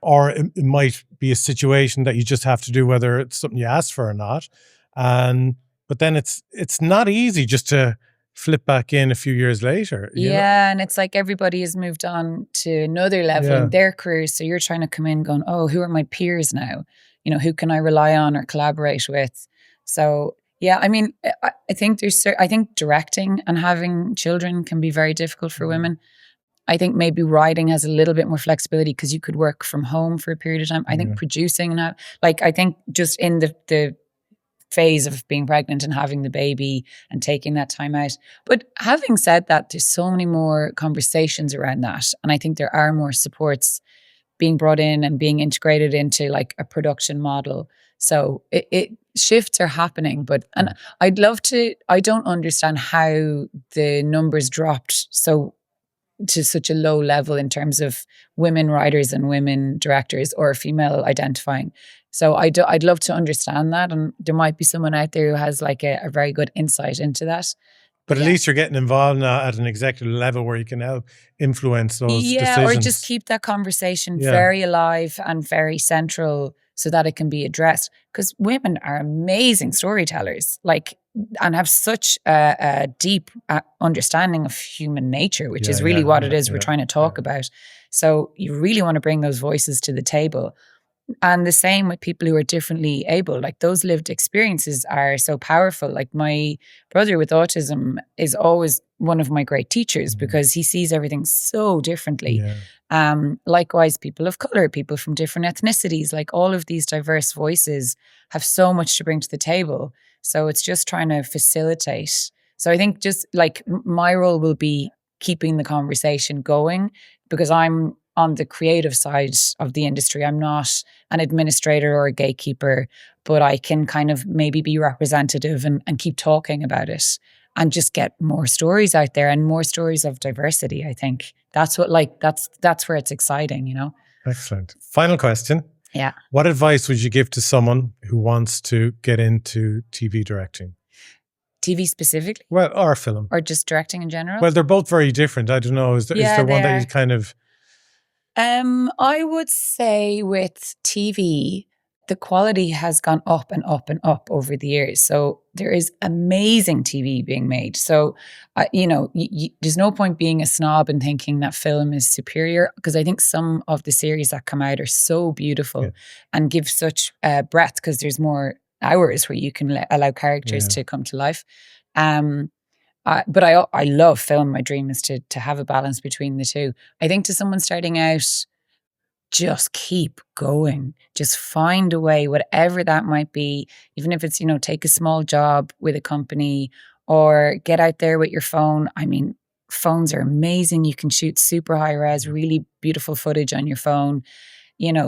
or it might be a situation that you just have to do, whether it's something you asked for or not. But then it's not easy just to flip back in a few years later. And it's like everybody has moved on to another level in their careers. So you're trying to come in going, oh, who are my peers now? Who can I rely on or collaborate with? So yeah, I mean, I think directing and having children can be very difficult for women. I think maybe writing has a little bit more flexibility because you could work from home for a period of time. I think producing and I think just in the phase of being pregnant and having the baby and taking that time out. But having said that, there's so many more conversations around that. And I think there are more supports being brought in and being integrated into like a production model. So shifts are happening, and I don't understand how the numbers dropped to such a low level in terms of women writers and women directors or female identifying. So I'd love to understand that, and there might be someone out there who has like a very good insight into that. But at least you're getting involved now at an executive level where you can help influence those decisions. Or just keep that conversation very alive and very central so that it can be addressed. Because women are amazing storytellers, and have such a deep understanding of human nature, which is really what it is we're trying to talk about. So you really want to bring those voices to the table. And the same with people who are differently able. Like those lived experiences are so powerful. Like my brother with autism is always one of my great teachers because he sees everything so differently. Likewise, people of color, people from different ethnicities, like all of these diverse voices have so much to bring to the table. So it's just trying to facilitate. So I think just like my role will be keeping the conversation going because I'm on the creative side of the industry. I'm not an administrator or a gatekeeper, but I can kind of maybe be representative and keep talking about it and just get more stories out there and more stories of diversity. I think that's that's where it's exciting, Excellent. Final question. Yeah. What advice would you give to someone who wants to get into TV directing? TV specifically? Well, or film. Or just directing in general? Well, they're both very different. I don't know. Is there one that you kind of... I would say with TV, the quality has gone up and up and up over the years. So there is amazing TV being made. So, there's no point being a snob and thinking that film is superior because I think some of the series that come out are so beautiful and give such breadth because there's more hours where you can allow characters to come to life. But I love film. My dream is to have a balance between the two. I think to someone starting out, just keep going. Just find a way, whatever that might be, even if it's, take a small job with a company or get out there with your phone. I mean, phones are amazing. You can shoot super high res, really beautiful footage on your phone.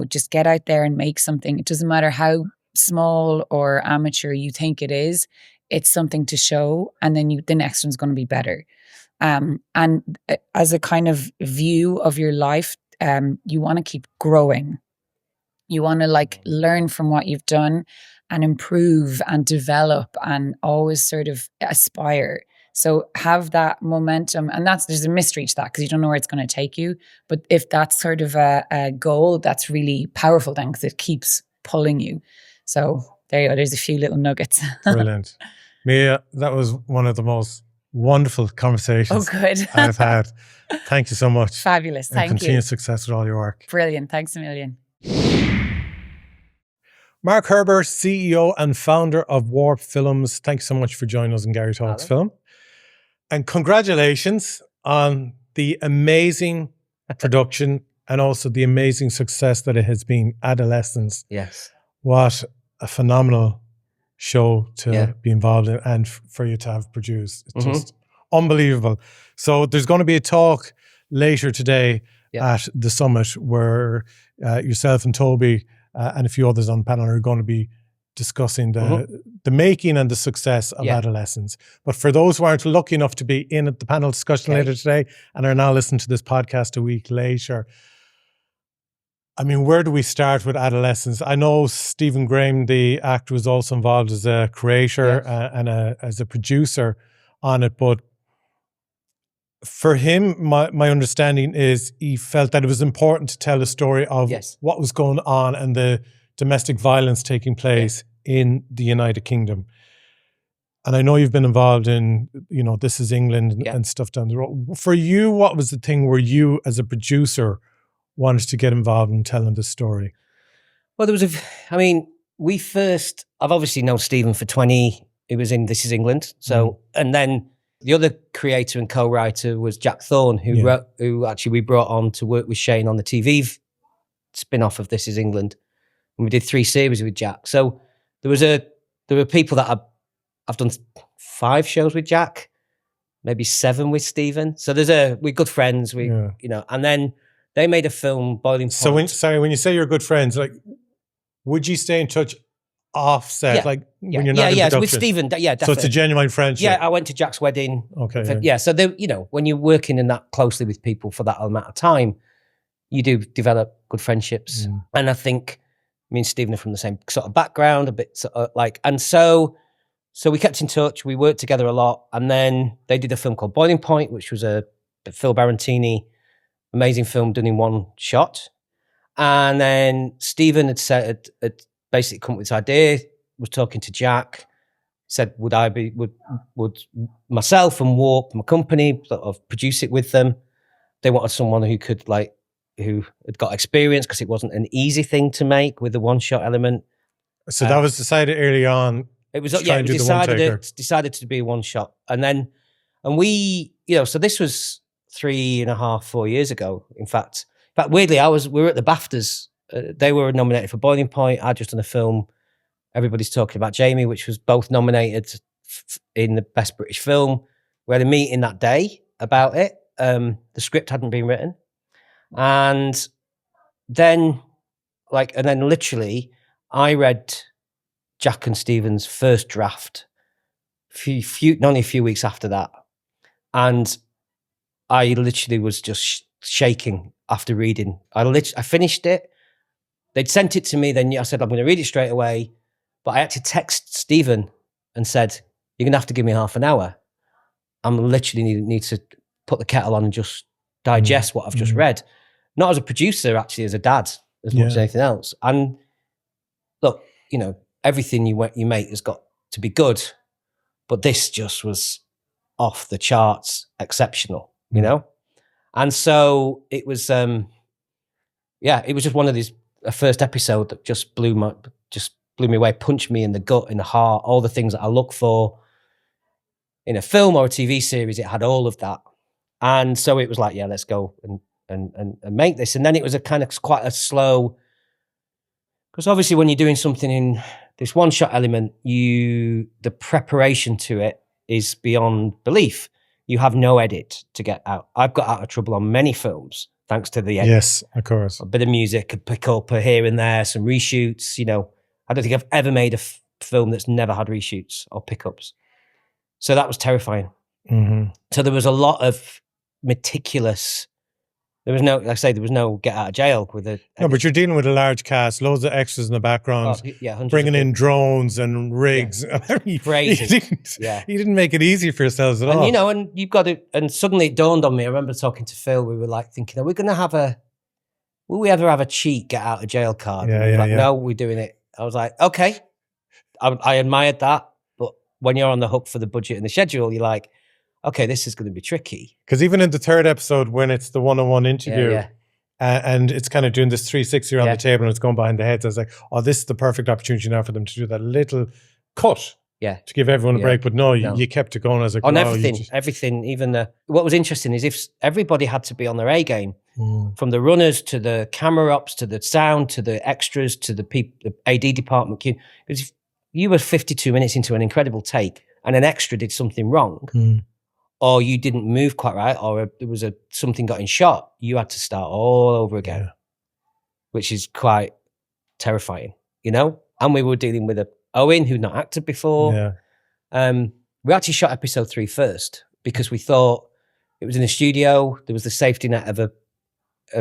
Just get out there and make something. It doesn't matter how small or amateur you think it is. It's something to show, and then the next one's going to be better. And as a kind of view of your life, you want to keep growing. You want to learn from what you've done and improve and develop and always sort of aspire. So have that momentum, and there's a mystery to that because you don't know where it's going to take you. But if that's sort of a goal, that's really powerful then because it keeps pulling you. So there you go. There's a few little nuggets. Brilliant. Mia, that was one of the most wonderful conversations I've had. Thank you so much. Fabulous. Thank you. And continued success with all your work. Brilliant. Thanks a million. Mark Herbert, CEO and founder of Warp Films. Thanks so much for joining us in Garry Talks Film. And congratulations on the amazing production and also the amazing success that it has been, Adolescence. Yes. What a phenomenal show to be involved in and for you to have produced. It's just unbelievable. So there's going to be a talk later today at the summit where yourself and Toby and a few others on the panel are going to be discussing the making and the success of Adolescence. But for those who aren't lucky enough to be in at the panel discussion later today and are now listening to this podcast a week later, I mean, where do we start with Adolescence? I know Stephen Graham, the actor, was also involved as a creator and as a producer on it. But for him, my understanding is he felt that it was important to tell a story of what was going on and the domestic violence taking place in the United Kingdom. And I know you've been involved in, This Is England and stuff down the road. For you, what was the thing where you, as a producer, wanted to get involved in telling the story? Well, I've obviously known Stephen for 20, he was in This Is England. So, and then the other creator and co-writer was Jack Thorne, who actually we brought on to work with Shane on the TV spin-off of This Is England. And we did 3 series with Jack. So there were people that I've done 5 shows with Jack, maybe 7 with Stephen. So we're good friends, and then they made a film, Boiling Point. So when you say you're good friends, like, would you stay in touch off set, when you're not in production? With Stephen, definitely. So it's a genuine friendship. Yeah, I went to Jack's wedding. Okay. So when you're working in that closely with people for that amount of time, you do develop good friendships. And I think me and Stephen are from the same sort of background, a bit sort of and so we kept in touch. We worked together a lot, and then they did a film called Boiling Point, which was a Phil Barantini amazing film done in one shot. And then Stephen had basically come up with this idea, was talking to Jack, said, would myself and Warp, my company, sort of produce it with them? They wanted someone who could who had got experience, because it wasn't an easy thing to make with the one shot element. So that was decided early on. It was decided to be a one shot. And we, so this was 3.5, 4 years ago. In fact, weirdly, we were at the BAFTAs. They were nominated for Boiling Point. I'd just done a film, Everybody's Talking About Jamie, which was both nominated in the Best British Film. We had a meeting that day about it. The script hadn't been written. And then literally, I read Jack and Stephen's first draft only a few weeks after that. And I literally was just shaking after reading. I finished it. They'd sent it to me. Then I said, I'm going to read it straight away. But I had to text Stephen and said, you're going to have to give me half an hour. I'm literally need to put the kettle on and just digest what I've just read. Not as a producer, actually, as a dad, as much as anything else. And look, everything you make has got to be good. But this just was off the charts, exceptional, And so it was, it was just one of these, a first episode that just blew me away, punched me in the gut, in the heart, all the things that I look for in a film or a TV series. It had all of that. And so it was like, let's go and make this. And then it was a kind of quite a slow, because obviously when you're doing something in this one shot element, the preparation to it is beyond belief. You have no edit to get out. I've got out of trouble on many films thanks to the edit. Yes, of course. A bit of music, a pick up here and there, some reshoots. I don't think I've ever made a film that's never had reshoots or pickups. So that was terrifying. Mm-hmm. So there was a lot of meticulous. There was no, like I say, there was no get out of jail with it. No, but you're dealing with a large cast, loads of extras in the background, bringing in drones and rigs. Yeah. Crazy. You didn't make it easy for yourselves at all. And you've got to, and suddenly it dawned on me. I remember talking to Phil, we were thinking, will we ever have a cheat get out of jail card? No, we're doing it. I was like, okay. I admired that. But when you're on the hook for the budget and the schedule, you're like, okay, this is going to be tricky. Because even in the third episode, when it's the one-on-one interview, and it's kind of doing this 360 around the table and it's going behind the heads, I was like, oh, this is the perfect opportunity now for them to do that little cut to give everyone a break. But no, you kept it going. As on everything, even what was interesting is if everybody had to be on their A game, from the runners to the camera ops to the sound to the extras to the AD department. Because if you were 52 minutes into an incredible take and an extra did something wrong, or you didn't move quite right, or there was something got in shot, you had to start all over again, which is quite terrifying, And we were dealing with Owen, who'd not acted before. We actually shot episode 3 first because we thought it was in a studio. There was the safety net of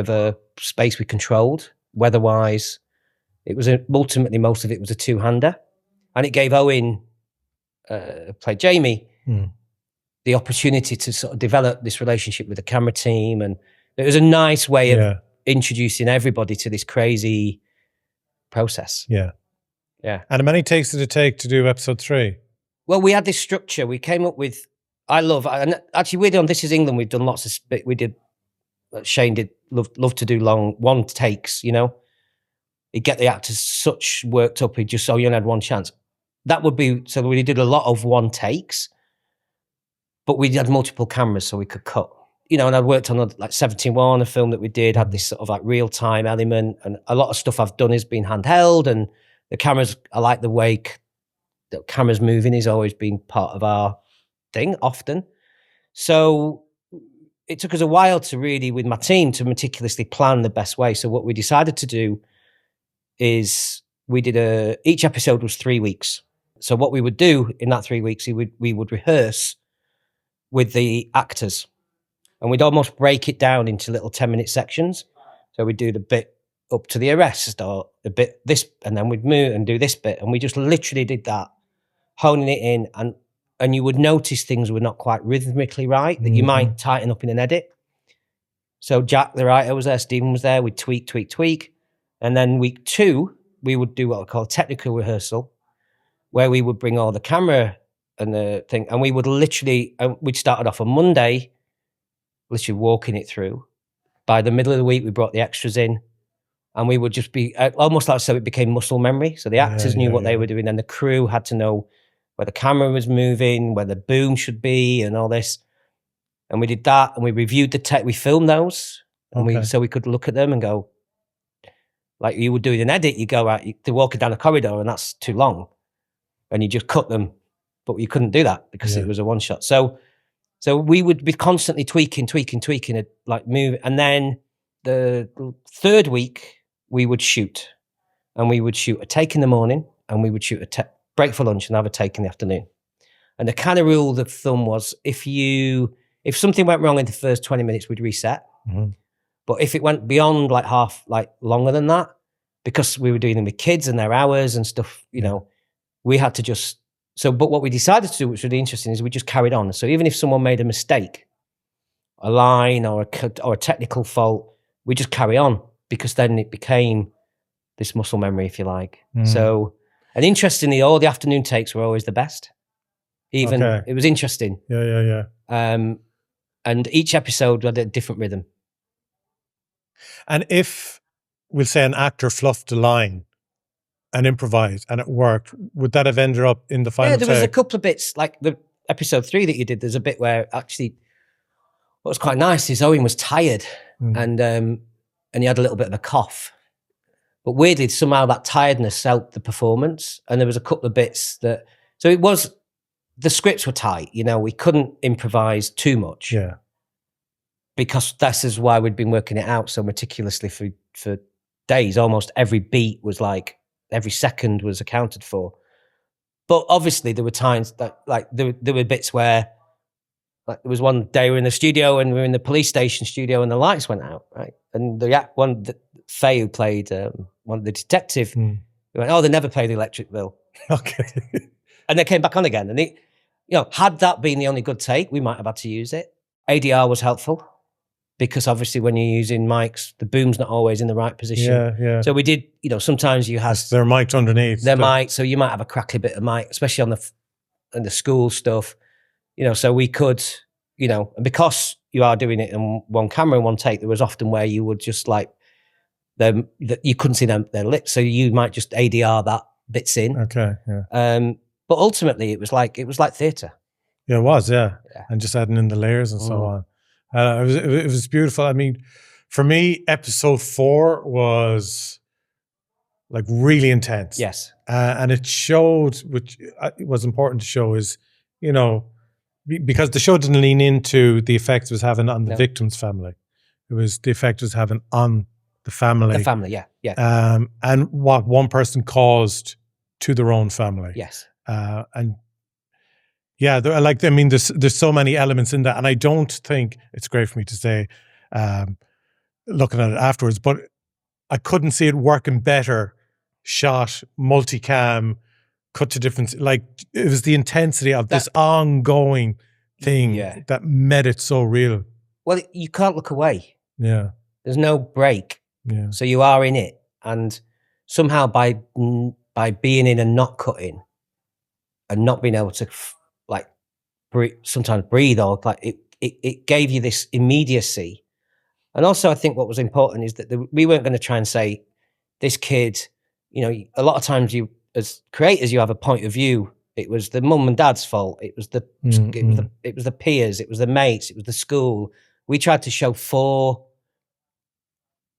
a space we controlled. weather-wise. It was ultimately, most of it was a two-hander. And it gave Owen, played Jamie, the opportunity to sort of develop this relationship with the camera team. And it was a nice way of introducing everybody to this crazy process. Yeah. Yeah. And how many takes did it take to do episode 3? Well, we had this structure. We came up with, and actually we'd done This Is England, we've done lots of, Shane did love to do long one takes, you know. He'd get the actors such worked up, he'd just, you only had one chance. That would be, so we did a lot of one takes, but we had multiple cameras so we could cut. You know, and I'd worked on like 71, a film that we did, had this sort of like real-time element, and a lot of stuff I've done has been handheld, and the cameras, I like the way the cameras moving has always been part of our thing, often. So it took us a while to really, with my team, to meticulously plan the best way. So what we decided to do is we did each episode was 3 weeks. So what we would do in that 3 weeks, we would rehearse with the actors, and we'd almost break it down into little 10-minute sections. So we'd do the bit up to the arrest, or the bit this, and then we'd move and do this bit. And we just literally did that, honing it in, and you would notice things were not quite rhythmically right, that you might tighten up in an edit. So Jack, the writer, was there, Stephen was there, we'd tweak. And then week 2, we would do what we call a technical rehearsal, where we would bring all the camera and the thing, and we would literally, we'd started off on Monday, literally walking it through. By the middle of the week, we brought the extras in, and we would just be, almost like so it became muscle memory. So the actors knew what they were doing, and the crew had to know where the camera was moving, where the boom should be, and all this. And we did that, and we reviewed we filmed those, and so we could look at them and go, like you would do in an edit, you go out, they're walking down a corridor, and that's too long, and you just cut them, but you couldn't do that because it was a one shot. So we would be constantly tweaking it, like move. And then the 3rd week we would shoot, and we would shoot a take in the morning, and we would shoot a break for lunch and have a take in the afternoon. And the kind of rule of thumb was if something went wrong in the first 20 minutes, we'd reset. But if it went beyond longer than that, because we were doing them with kids and their hours and stuff, you know, we had to just, but what we decided to do, which was really interesting, is we just carried on. So even if someone made a mistake, a line or a technical fault, we just carry on, because then it became this muscle memory, if you like. So, and interestingly, all the afternoon takes were always the best. It was interesting. Yeah. And each episode had a different rhythm. And if, we'll say, an actor fluffed a line and improvised and it worked, would that have ended up in the final take? Yeah, there was a couple of bits, like the episode 3 that you did, there's a bit where actually what was quite nice is Owen was tired and he had a little bit of a cough. But weirdly, somehow that tiredness helped the performance. And there was a couple of bits that, so it was, the scripts were tight, you know, we couldn't improvise too much. Yeah. Because this is why we'd been working it out so meticulously for days. Almost every beat was like, every second was accounted for. But obviously there were times that, like, there were bits where, like, there was one day we were in the studio and we were in the police station studio and the lights went out, right? And Faye, who played one of the detective, he went, "Oh, they never play the electric bill." Okay. And they came back on again. And had that been the only good take, we might have had to use it. ADR was helpful, because obviously when you're using mics, the boom's not always in the right position. Yeah. So we did, sometimes you have... They're mic'd underneath. They're mic'd, so you might have a crackly bit of mic, especially on the school stuff. So we could, and because you are doing it in one camera, one take, there was often where you would just you couldn't see their lips, so you might just ADR that bits in. Okay, yeah. But ultimately it was like theatre. Yeah, it was, yeah. And just adding in the layers and so on. It was beautiful. I mean, for me, episode 4 was like really intense. Yes. And it showed, which was important to show, is, because the show didn't lean into the effect it was having on the victim's family. It was the effect it was having on the family. The family, yeah. And what one person caused to their own family. Yes. And yeah, there's so many elements in that. And I don't think, it's great for me to say, looking at it afterwards, but I couldn't see it working better. Shot, multicam, cut to different, like it was the intensity of this ongoing thing that made it so real. Well, you can't look away. Yeah. There's no break. Yeah. So you are in it. And somehow by being in and not cutting and not being able to like sometimes breathe, or like it gave you this immediacy. And also I think what was important is that we weren't going to try and say this kid, you know, a lot of times you as creators, you have a point of view. It was the mum and dad's fault. It was the peers. It was the mates. It was the school. We tried to show 4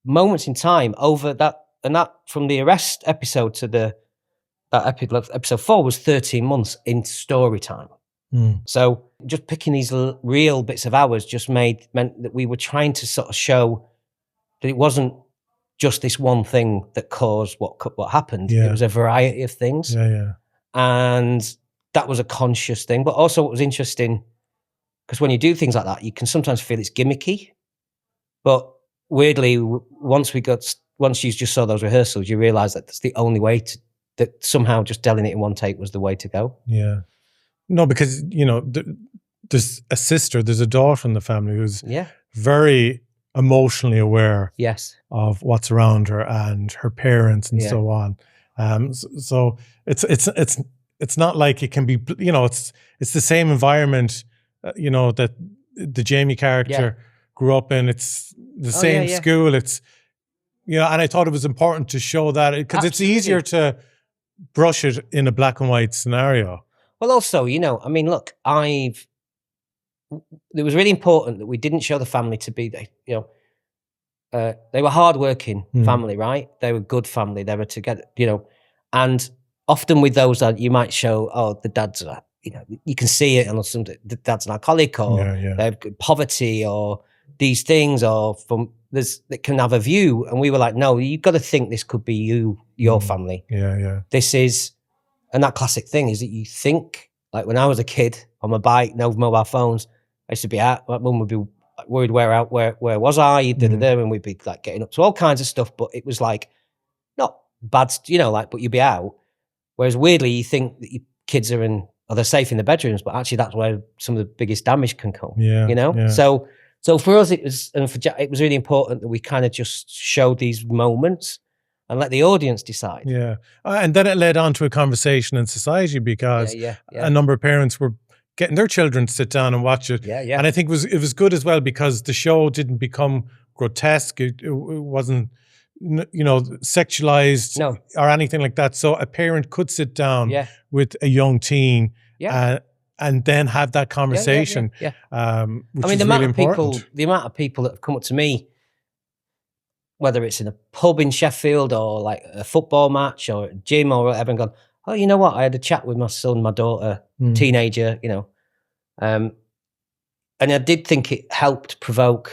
moments in time over that, and that from the arrest episode to that episode 4 was 13 months in story time. So just picking these real bits of hours just meant that we were trying to sort of show that it wasn't just this one thing that caused what happened. It was a variety of things. And that was a conscious thing. But also what was interesting, because when you do things like that, you can sometimes feel it's gimmicky. But weirdly, once you just saw those rehearsals, you realise that that's the only way that somehow just telling it in one take was the way to go. Yeah. No, because, you know, there's a sister, there's a daughter in the family who's very emotionally aware of what's around her and her parents and so on. So it's not like it can be, you know, it's the same environment, you know, that the Jamie character grew up in. It's the same school. It's, you know, and I thought it was important to show that because it's easier to brush it in a black and white scenario. Well, also, you know, I mean, look, it was really important that we didn't show the family to be, you know, they were hardworking family, right? They were good family. They were together, you know, and often with those that you might show, oh, the dad's, you know, you can see it, and the dad's an alcoholic, or they have poverty, or these things, or that can have a view. And we were like, no, you've got to think this could be your family. This is. And that classic thing is that you think, like when I was a kid on my bike, no mobile phones, I used to be out, my mum would be worried where was I, and we'd be like getting up to all kinds of stuff, but it was like, not bad, you know, like, but you'd be out. Whereas weirdly, you think that your kids they're safe in the bedrooms, but actually that's where some of the biggest damage can come, you know? Yeah. So for us, it was really important that we kind of just showed these moments and let the audience decide. Yeah. And then it led on to a conversation in society because a number of parents were getting their children to sit down and watch it. And I think it was good as well because the show didn't become grotesque. It wasn't, you know, sexualized or anything like that. So a parent could sit down with a young teen and then have that conversation. Which I mean, is really important. The amount of people that have come up to me, whether it's in a pub in Sheffield or like a football match or a gym or whatever, and gone, oh, you know what? I had a chat with my son, my daughter, teenager, you know. And I did think it helped provoke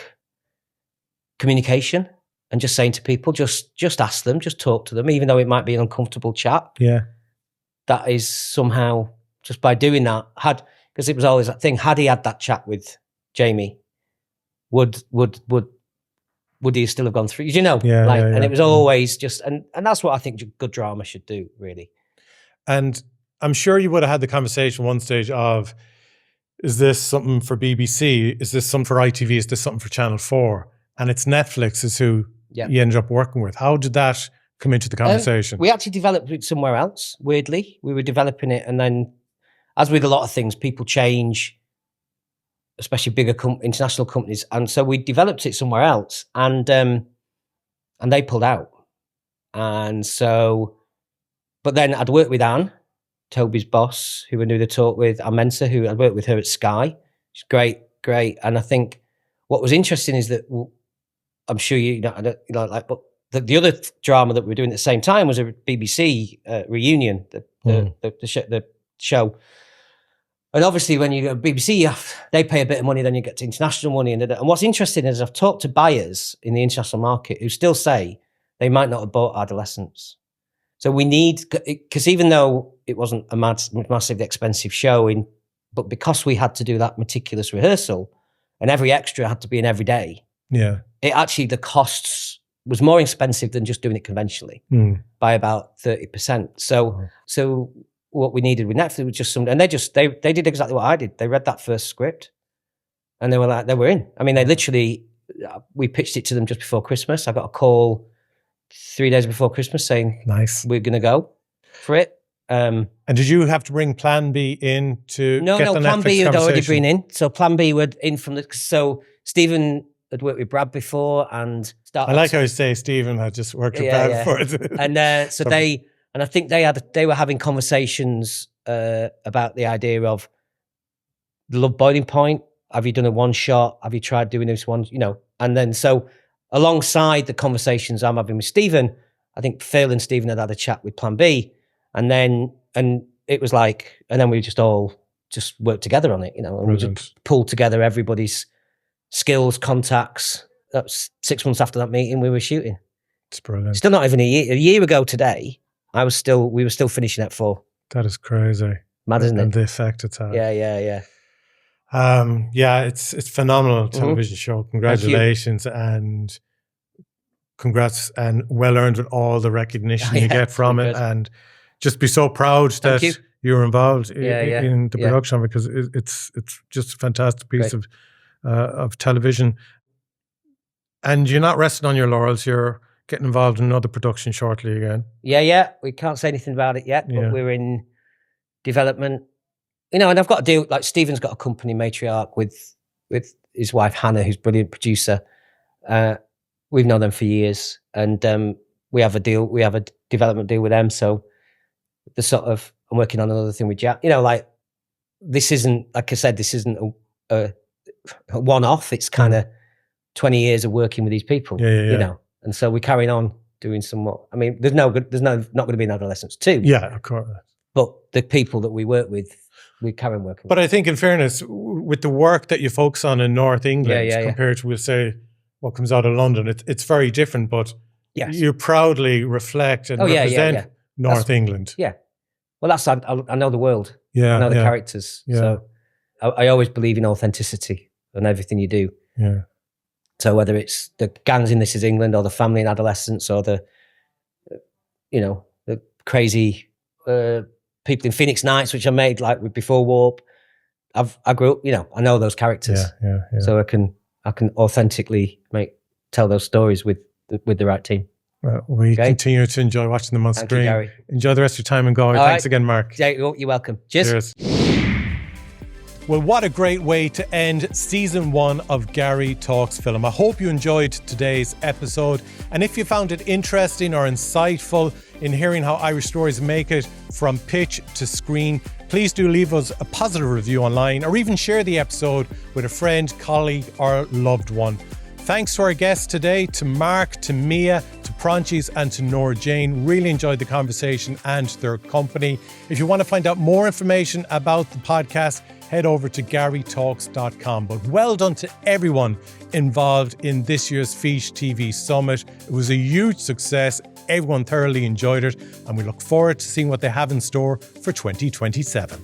communication and just saying to people, just ask them, just talk to them, even though it might be an uncomfortable chat. Yeah. That is somehow, just by doing that, because it was always that thing, had he had that chat with Jamie, would he still have gone through? You know, and it was always just, and that's what I think good drama should do, really. And I'm sure you would have had the conversation one stage of, is this something for BBC? Is this something for ITV? Is this something for Channel 4? And it's Netflix is who you ended up working with. How did that come into the conversation? We actually developed it somewhere else, weirdly. We were developing it, and then, as with a lot of things, people change, especially bigger international companies. And so we developed it somewhere else, and they pulled out. And so, but then I'd worked with Anne, Toby's boss, who I knew the talk with, and Mensa, who I'd worked with her at Sky. She's great. And I think what was interesting is that, I'm sure but the other drama that we were doing at the same time was a BBC reunion, the show. And obviously, when you go to BBC, they pay a bit of money, then you get to international money. And what's interesting is I've talked to buyers in the international market who still say they might not have bought Adolescence. So we need, because even though it wasn't a massively expensive show, but because we had to do that meticulous rehearsal and every extra had to be in every day, it actually, the costs was more expensive than just doing it conventionally by about 30%. So what we needed with Netflix was just and they did exactly what I did. They read that first script and they were in. I mean, they literally, we pitched it to them just before Christmas. I got a call 3 days before Christmas saying, nice, we're going to go for it. And did you have to bring Plan B in to No, get the Plan Netflix B had already conversation? been in. So Plan B were in from so Stephen had worked with Brad before and started. I like how you say Stephen had just worked with Brad before. And so I think they were having conversations about the idea of the love boiling point. Have you done a one shot? Have you tried doing this one? You know, and then so alongside the conversations I'm having with Stephen, I think Phil and Stephen had a chat with Plan B, and it was like, and then we just all just worked together on it, you know, and we just pulled together everybody's skills, contacts. That was 6 months after that meeting we were shooting. It's brilliant. Still not even a year ago today. We were still finishing at 4. That is crazy. Mad, isn't it? And the effect it's had. Yeah. It's phenomenal television show. Congratulations and congrats and well earned with all the recognition you get from it, and just be so proud that you were involved in the production because it's just a fantastic piece of television. And you're not resting on your laurels. You're getting involved in another production shortly again. Yeah. We can't say anything about it yet, but we're in development. You know, and I've got to deal, like Stephen's got a company, Matriarch, with his wife, Hannah, who's a brilliant producer. We've known them for years, and we have a development deal with them. So I'm working on another thing with Jack. You know, like this isn't, like I said, this isn't a one-off. It's kind of 20 years of working with these people, you know. And so we're carrying on doing somewhat. I mean, there's not going to be an Adolescence 2. Yeah, of course. But the people that we work with, we carry on working with. But I think in fairness, with the work that you focus on in North England compared to, we'll say, what comes out of London, it's very different, but you proudly reflect and represent North England. Yeah. Well, I know the world. Yeah. I know the characters. Yeah. So I always believe in authenticity in everything you do. Yeah. So whether it's the gangs in This Is England or the family in Adolescence or the crazy people in Phoenix Nights, which I made like before Warp, I grew up, you know, I know those characters. Yeah. So I can authentically tell those stories with the right team. Well, we continue to enjoy watching them on screen. You, Gary. Enjoy the rest of your time in Galway. Thanks again, Mark. Yeah, you're welcome. Cheers. Well, what a great way to end season 1 of Garry Talks Film. I hope you enjoyed today's episode. And if you found it interesting or insightful in hearing how Irish stories make it from pitch to screen, please do leave us a positive review online or even share the episode with a friend, colleague, or loved one. Thanks to our guests today, to Mark, to Mia, to Proinsias, and to Nora-Jane. Really enjoyed the conversation and their company. If you want to find out more information about the podcast, head over to GarryTalks.com. But well done to everyone involved in this year's FÍS TV Summit. It was a huge success. Everyone thoroughly enjoyed it, and we look forward to seeing what they have in store for 2027.